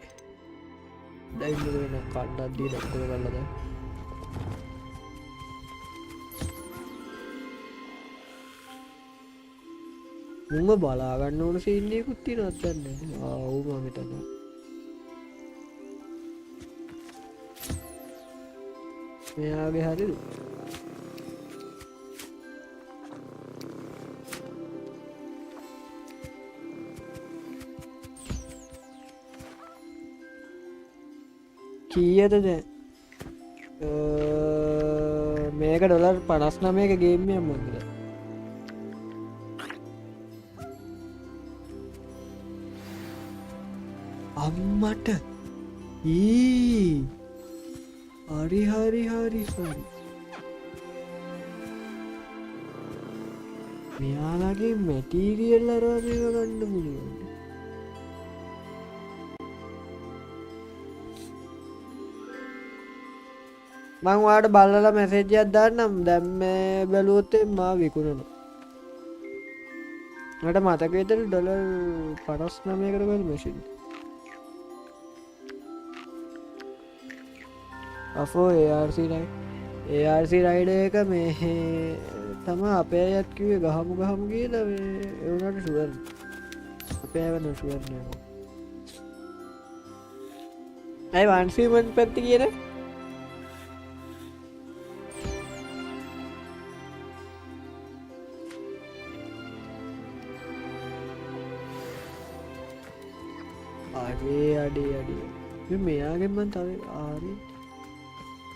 දැන් මෙන්න කඩක් දීලා කොහෙද ගන්නද මුම බලාගන්න ඕන සීන් එකකුත් තියෙනවද දන්නේ ආ ඔව් මම හිතනවා මෙයාගේ හරිද කීයද දැන් මේක ඩොලර් 59ක ගේම් එකක් මන්ද අම්මට හරි මෙයාලගේ මැටීරියල් අරවා මේව ගන්න පුළුවන් මං ඔයාලට බලලා මැසේජ් එකක් දාන්නම් දැන් මේ බැලුවොත් මා විකුණනවා මට මතක විතර ඩොලර් 59කට ගන්න මැෂින් අපෝ ARC රයිඩර් එක මේ තමයි අපේ අයත් කිව්වේ ගහමු කියලා මේ ඒ උනාට ෂුවර් අපේ අය වෙන ෂුවර් නෑ අය වන්සීමන් පැත්ත කියන අඩේ මෙයාගෙන් මන් තව ආරි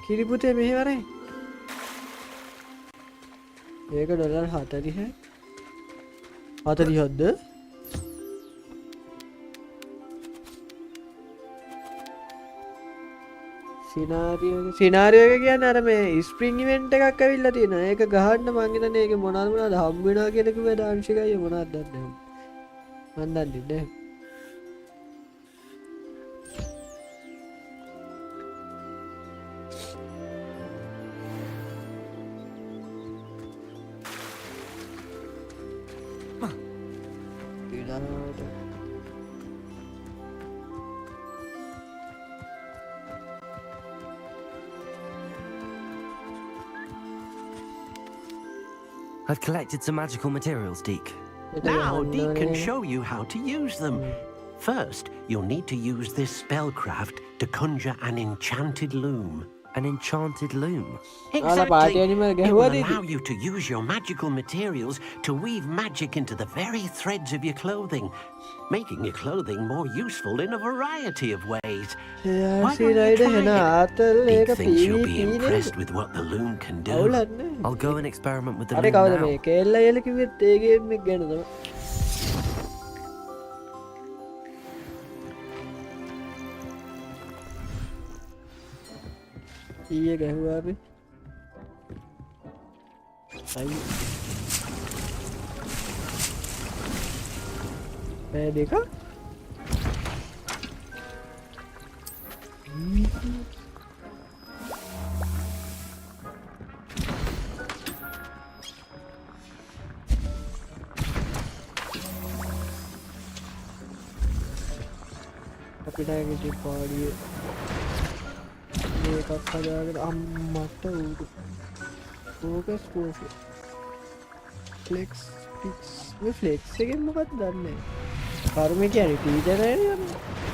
කිරිපුතේ මෙහෙවරයි ඒක ඩොලර් 40ක්ද සිනාරියෝ එක කියන්නේ අර මේ ස්ප්‍රින්ග් ඉවෙන්ට් එකක් ඇවිල්ලා තියෙනවා ඒක ගහන්න මං හිතන්නේ ඒක මොනවද හම්බ වෙනවා කියලා කිව්වේ දාංශිකයි මොනවද දන්නේ මන් දන්නේ නැහැ I've collected some magical materials, Deke. Now, Deke can show you how to use them. First, you'll need to use this spellcraft to conjure an enchanted loom. An enchanted loom? Exactly. It will allow you to use your magical materials to weave magic into the very threads of your clothing, making your clothing more useful in a variety of ways. Why don't you try it? Deke thinks you'll be impressed with what the loom can do. I'll go and experiment with the loom now. Iya ගැහුවා අපි අයි පැය දෙක අපිට ඇඟිලි පාඩියේ මේකත් හදාගෙන අම්මට උඩු ෆෝකස් ෆ්ලෙක්ස් පික්ස් මේ ෆ්ලෙක්ස් එකෙන් මොකක්ද දන්නේ කර්ම කියන්නේ ටීචර් නේද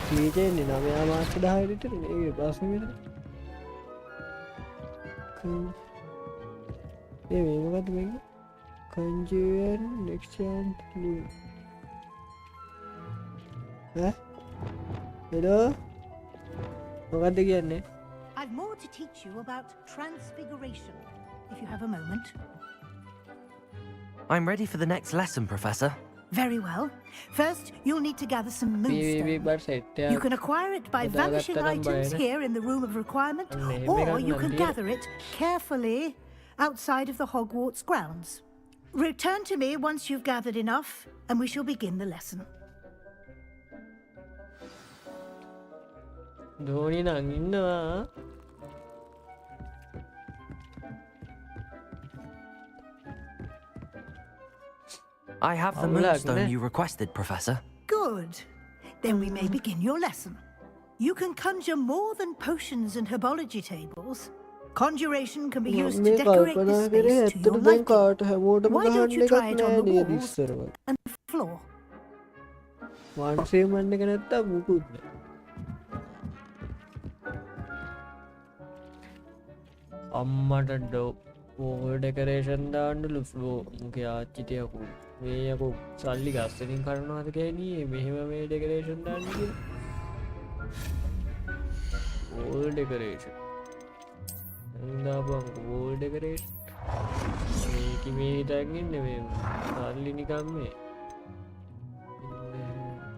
ටීචර් ඉන්නේ 9 මාස 10 විතර ඒ ප්‍රශ්නේ විතර මේ මොකක්ද මේක conjure next chance hello මොකක්ද කියන්නේ I've more to teach you about transfiguration, if you have a moment. I'm ready for the next lesson, Professor. Very well. First, you'll need to gather some moonstone. You can acquire it by vanishing items here in the room of requirement, or you can gather it carefully outside of the Hogwarts grounds. Return to me once you've gathered enough, and we shall begin the lesson. ධෝනි නම් ඉන්නවා I have the moonstone you requested, Professor. Good. Then we may begin your lesson. You can conjure more than potions and herbology tables. Conjuration can be used to decorate the space to your liking. Why don't you try it on the walls and the floor? වන්සේ මන්න එක නැත්තම් මුකුත් නෑ අම්මට ඩෝ decoration දාන්නලු flow මුගේ ආච්චිටයකු මේ යකු සල්ලි ගස්සනින් කරනවාද ගැනී මෙහෙම මේ ඩෙකරේෂන් දාන්න ඕල් ඩෙකරේෂන් දාපං ඕල් ඩෙකරේෂන් මේක මේ හිටන්ගන්න මේ සල්ලි නිකම් මේ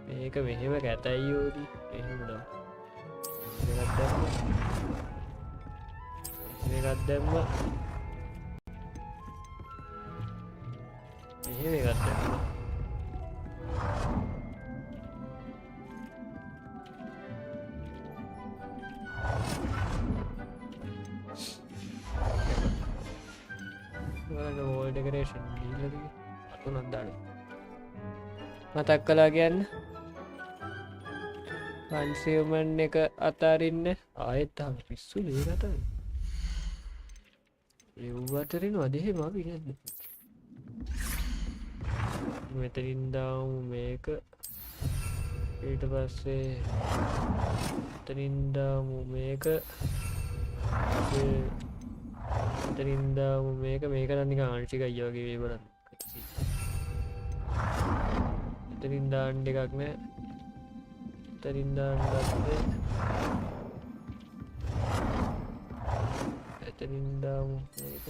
මේක මෙහෙම කැතයි යෝදී එහෙමදා මේකත් දැම්ම මෙහෙම එකත් දැම්ම බලන්න වෝල් ඩෙකරේෂන් දීලාද අතුනක් දාලා මතක් කළා කියන්න කන්සියුමන් එක අතාරින්න ආයෙත් තාම පිස්සු මේ කතාව ඒ අතරින් වදේ මම කියන්නේ මෙතනින් දාමු මේක ඊට පස්සේ එතනින් දාමු මේක එතනින් දාමු මේක මේක නම් නිකන් ආංශිකයි වගේ වේ බලන්න එතනින් දාන්න එකක් නෑ එතනින් දාන්න ගත්තේ එතනින් දාමු මේක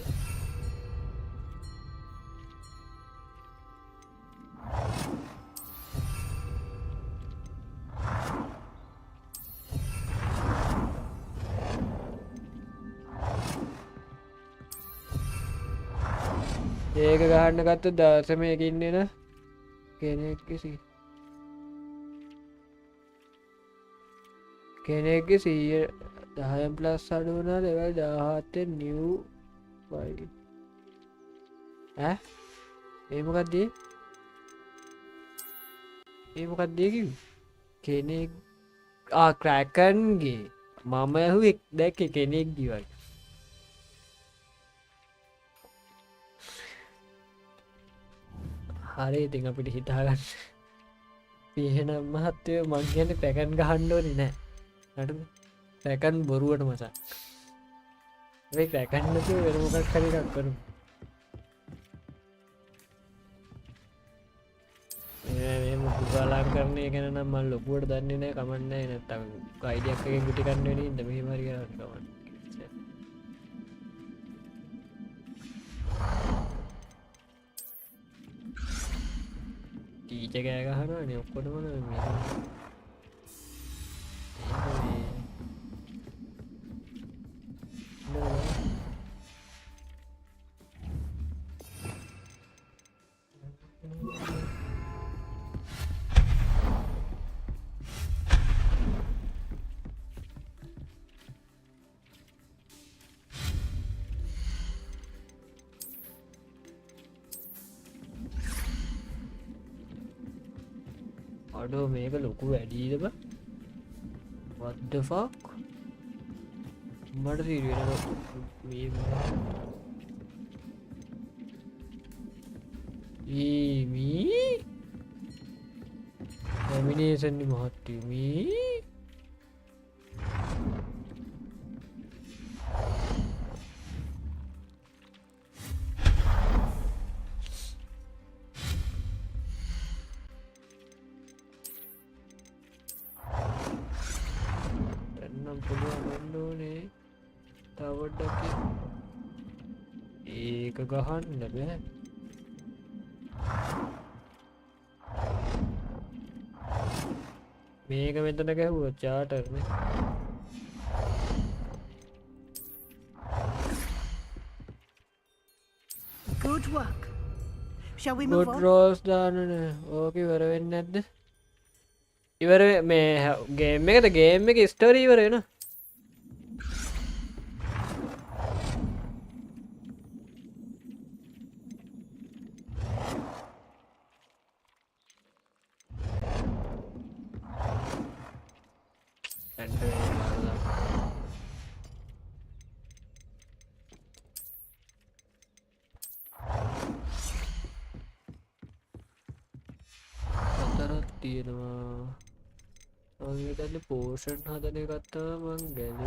ඒක ගහන්න ගත්ත දශමයකින් එන කෙනෙක්ගේ කෙනෙක්ගේ 10 ප්ලස් අඩු වුණා ලෙවල් 17 නිව් ෆයිල් ඈ ඒ මොකක්ද කිව්වේ කෙනෙක් ක්‍රැකන්ගේ මම ඇහුවේ දැක්කේ කෙනෙක් දිවයි හරි ඉතින් අපිට හිතාගන්න පිහෙන මහත්තයෝ මං කියන්නේ පැකන් ගහන්න ඕනේ නෑ හරිද පැකන් බොරුවට මචං මේ පැකන් නැතුව වෙන මොකක් හරි එකක් කරමු මේ මුකුගාලංකරණය ගැන නම් මම ලොකුවට දන්නේ නැහැ කමක් නැහැ නැත්තම් අයිඩියක් එකකින් පිටි ගන්න වෙන්නේ ඉඳ මෙහෙම හරි කරන්න කමක් ටීචර් කෑ ගහනවානේ ඔක්කොටම මේ අඩෝ මේක ලොකු වැඩීද බ what the fuck මට තීරෙනවා මේ මේ ලැමිනේෂන් මහත්තයෝ මේ ඒක ගහන්න බෑ මේක මෙතන ගැහුවොත් චාටර්නේ Good work. Shall we move on? Good rose දාන්නනේ ඕක ඉවර වෙන්නේ නැද්ද ඉවර මේ ගේම් එකද ගේම් එකේ ස්ටෝරි ඉවර වෙනවා පෝෂන් හදන ගත්තා මං ගැන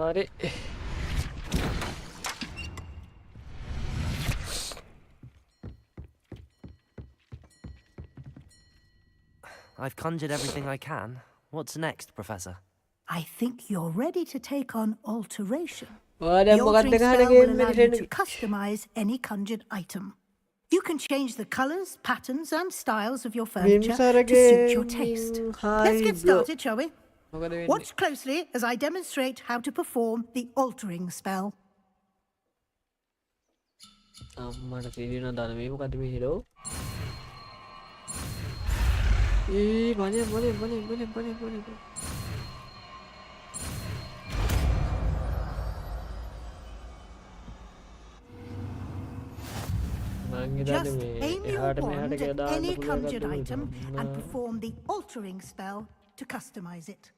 හරි I've conjured everything I can. What's next, Professor? I think you're ready to take on alteration. Well, the altering spell will allow you to customize any conjured item. You can change the colors, patterns, and styles of your furniture to suit your taste. Let's get started, shall we? Watch closely as I demonstrate how to perform the altering spell. Just aim your wand at any conjured item and perform the altering spell to customize it.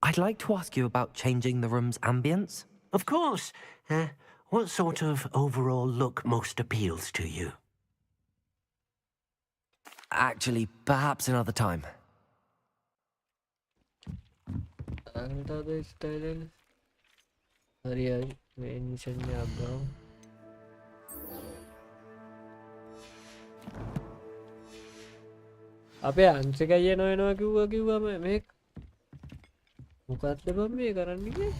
I'd like to ask you about changing the room's ambience. Of course. What sort of overall look most appeals to you? Actually, perhaps another time. අපේ අංශකය නොවෙනවා කිව්වම මේ මොකක්ද බම් මේ කරන්නේ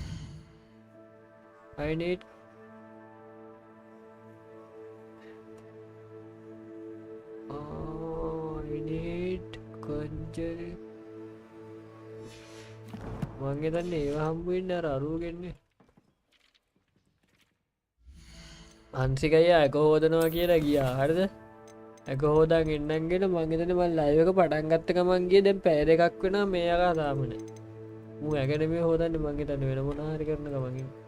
I need conjure මං හිතන්නේ ඒව හම්බ වෙන්නේ අර අරුවගෙන්නේ අංශකය එක හොදනවා කියලා ගියා හරිද එක හොදාන් එන්නම් කියලා මං හිතන්නේ මම ලයිව් එක පටන් ගත්ත ගමන් ගියේ දැන් පැය දෙකක් වෙනවා මේ යකා තාම නෑ. මූ ඇකඩමි හොදන්නේ මං හිතන්නේ වෙන මොනවා හරි කරන ගමන් ඉන්නේ.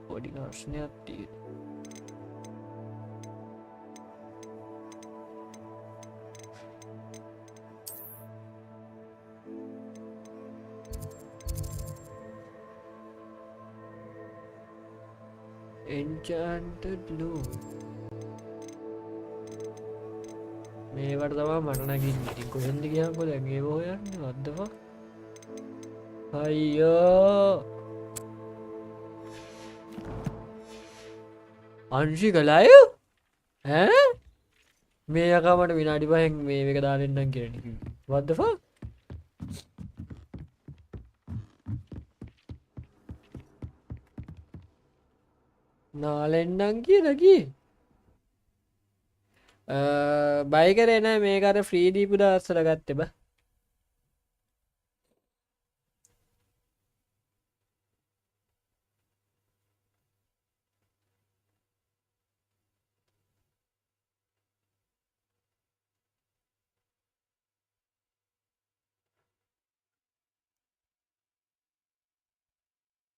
පොඩි ප්‍රශ්නයක් තියෙනවා. Enchanted Loom මේවට තමා මට නගින්නේ. ඉතින් කොහෙන්ද ගියාම්කෝ දැන් ඒව හොයන්නේ what the fuck අයියෝ අංශික ලයිව් ඈ මේ යකා මට විනාඩි 5න් මේ එක දාලා එන්නම් කියන්නේ what the fuck නාලෙන්නම් කියලා ගියේ බයි කරේ නෑ මේක අර ෆ්‍රී දීපු දවස්වල ගත්තේ බා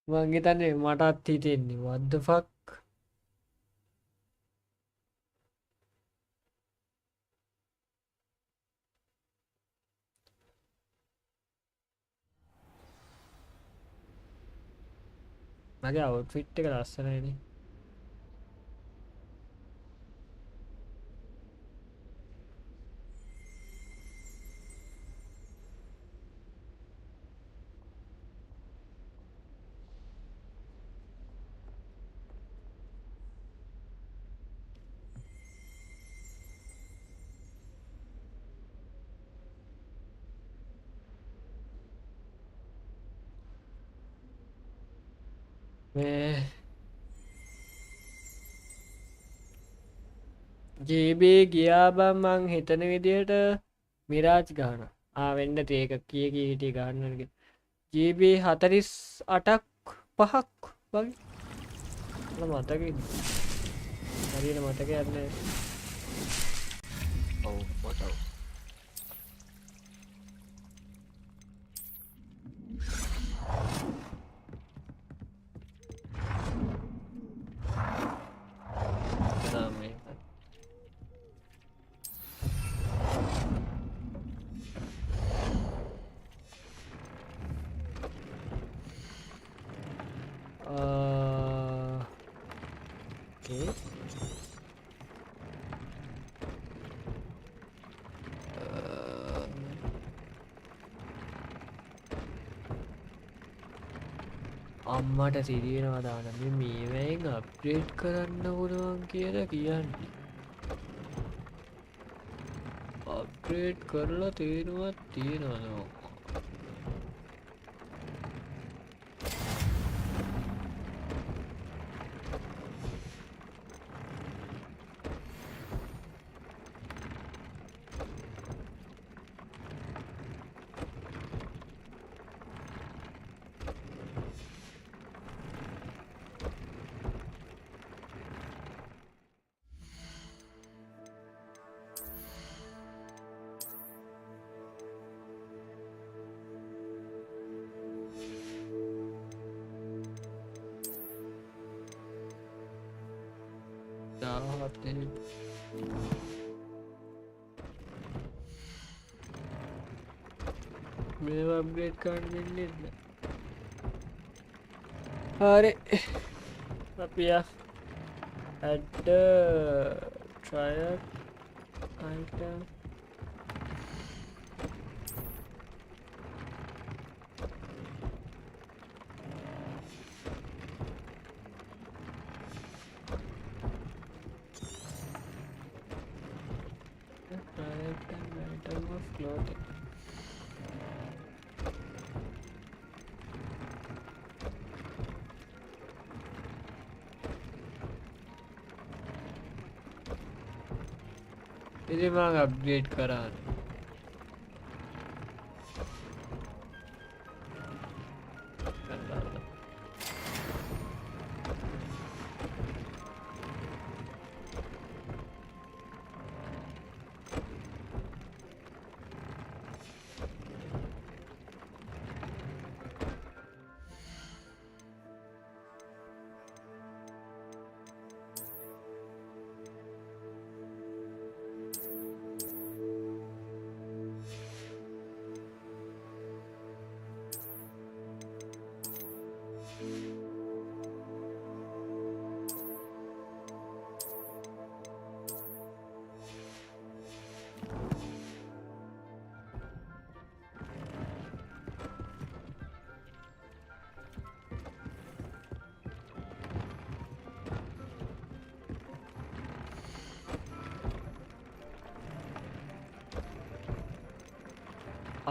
මං හිතන්නේ මටත් හිතෙන්නේ what the fuck මගේ අවුට්ෆිට් එක ලස්සනයිනේ GB ගියා බං මං හිතන විදියට මිරාජ් ගහනවා වෙන්න තේක කී හිටිය ගන්න GB 48ක් 5ක් වගේ මතකයි හරියට මතකයක් නෑ ඔව් මතක අම්මට සිරියනවා දාන මේවයින් අප්ග්‍රේඩ් කරන්න පුළුවන් කියලා කියන්නේ අප්ග්‍රේඩ් කරලා තේරුවත් තියෙනවා මේවා අප්ග්‍රේඩ් කරන්න වෙන්නේ නැහැ. හරි. අපි add trial item item of clothing इसे मांग अपडेट करा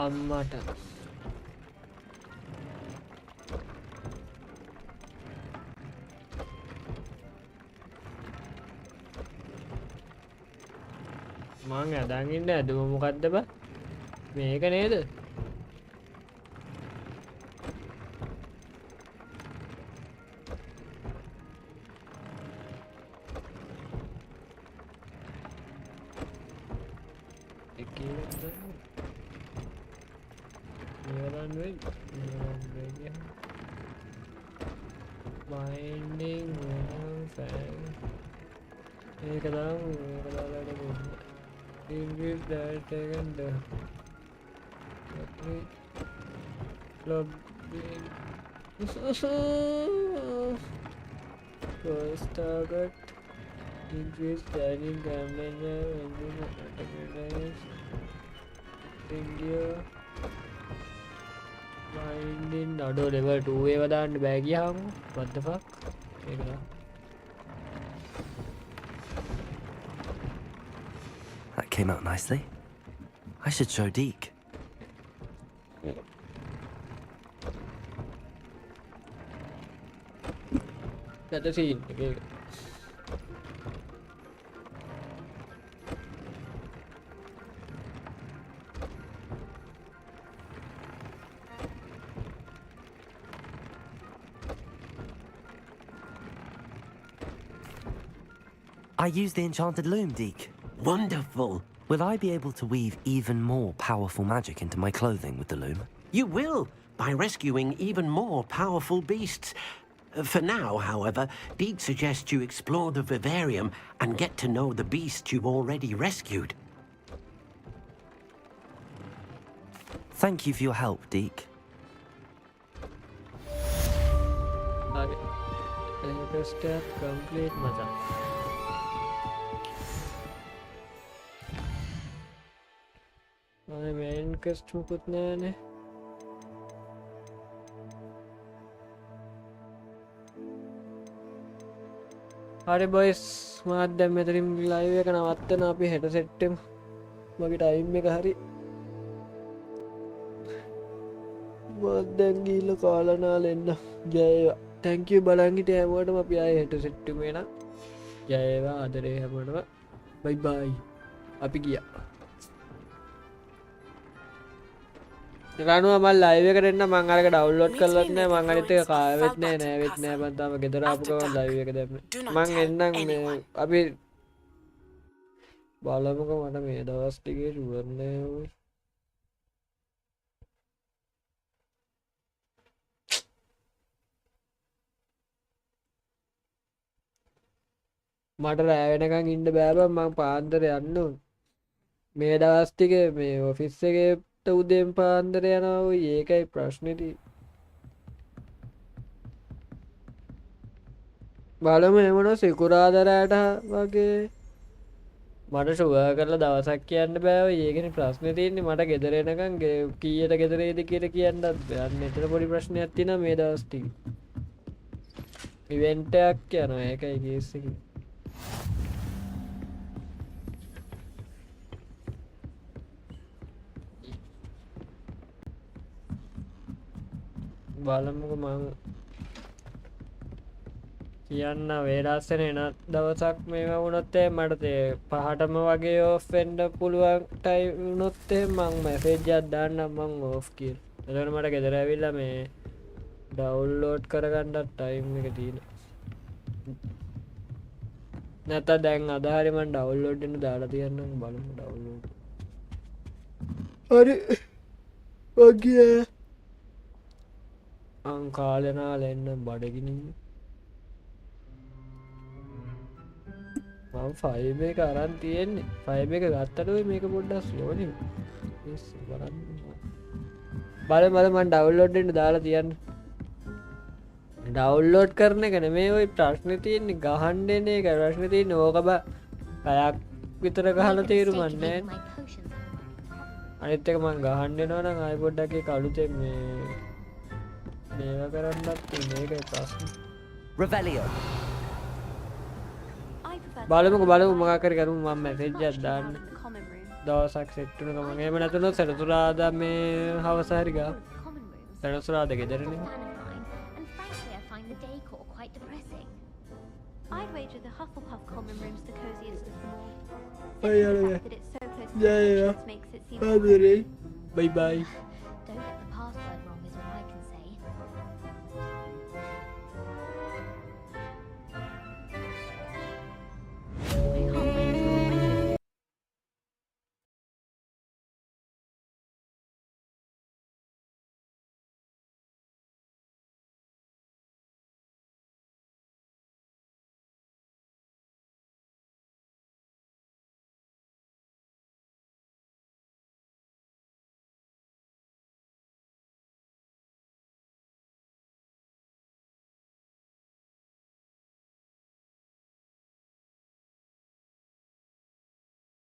අම්මට මං අදන් ඉන්න ඇදුම මොකද්ද බා මේක නේද binding fan මේක දාමු මේක දාලා increase that and first target increase dining camera India binding අඩෝ level 2 ඒව දාන්න බෑ ගියාම what the fuck මේක දාන්න That came out nicely. I should show Deke. That's the scene. Okay. I used the enchanted loom, Deke. Wonderful. Will I be able to weave even more powerful magic into my clothing with the loom? You will, by rescuing even more powerful beasts. For now, however, Deke suggests you explore the vivarium and get to know the beasts you've already rescued. Thank you for your help, Deke. Okay. Step complete, Mother. main quest මුකුත් නෑනේ හරි boys මාත් දැන් මෙතනින් live එක නවත්තන අපි හෙට set එකමු මගේ ටයිම් එක හරි මාත් දැන් ගිහලා කාලා නාලා එන්න ජය වේවා thank you බලන් හිටිය හැමෝටම අපි ආයේ හෙට සෙට් එකමු එන ජය වේවා ආදරේ හැමෝටම bye bye අපි ගියා රණුව මම ලයිව් එකට එන්න මම අරක ඩවුන්ලෝඩ් කරලත් නෑ මම අනිත් එක කාවෙත් නෑ නෑවෙත් නෑ මම තාම ගෙදර ආපු ගමන් ලයිව් එක දැම්මේ මම එන්නම් මේ අපි බලමුකෝ මට මේ දවස් ටිකේ ෂුවර් නෑ මට රෑ වෙනකන් ඉන්න බෑ බං මම පාන්දර යන්න ඕන මේ දවස් ටිකේ මේ ඔෆිස් එකේ උදේන් පාන්දර යනවා ඔය ඒකයි ප්‍රශ්නේ තියෙන්නේ බලමු එමුණා සිකුරාදා රැට වගේ මට ෂුවර් කරලා දවසක් කියන්න බෑ ඔය ඒකනේ ප්‍රශ්නේ තියෙන්නේ මට ගෙදර එනකන් කීයට ගෙදර එයිද කියලා කියන්නත් බෑ අන්න එතන පොඩි ප්‍රශ්නයක් තියෙනවා මේ දවස් ටිකේ ඉවෙන්ට් එකක් යනවා ඒකයි කේස් එක බලමුකෝ මම කියන්න වේලාස්සන එන දවසක් මේවා වුණොත් මට 5ටම වගේ ඕෆ් වෙන්න පුළුවන් ටයිම් වුණොත් මම මැසේජ් එකක් දාන්නම් මම ඕෆ් කියලා. එතකොට මට ගෙදර ඇවිල්ලා මේ ඩවුන්ලෝඩ් කරගන්න ටයිම් එක තියෙනවා. නැත්නම් දැන් අද හරි මම ඩවුන්ලෝඩ් වෙන්න දාලා තියන්නම් බලමු ඩවුන්ලෝඩ්. හරි. ඔගිය කාලනාල එන්න බඩගිනි මම ෆයිල් එක අරන් තියෙන්නේ ෆයිල් එක ගත්තට ඔය මේක පොඩ්ඩක් ස්ලෝ නේ බලන්න මම ඩවුන්ලෝඩ් වෙන්න දාලා තියන්න ඩවුන්ලෝඩ් කරන එක නෙමෙයි ඔය ප්‍රශ්නේ තියෙන්නේ ගහන්න එන එක ප්‍රශ්නේ තියෙන්නේ ඕක බා පැයක් විතර ගහලා තේරුමක් නැහැ අනිත් එක මම ගහන්න එනවා නම් ආයෙ පොඩ්ඩක් ඒක අලුතෙන් මේ මේවා කරන්නත් මේකයි ප්‍රශ්නේ Revelio බලමුකෝ මොකක් හරි කරුමු මම මැසේජ් එකක් දාන්න දවසක් සෙට් වෙන ගමන් එහෙම නැතුනොත් සෙනසුරාදා මේ හවස හරි ගා සෙනසුරාදා ගෙදරනේ And frankly, I find the decor quite depressing. I'd wager the Hufflepuff common room's the coziest of them all. Oh, yeah, The yeah. fact that it's so close to Yeah, the yeah. entrance makes it seem bye bye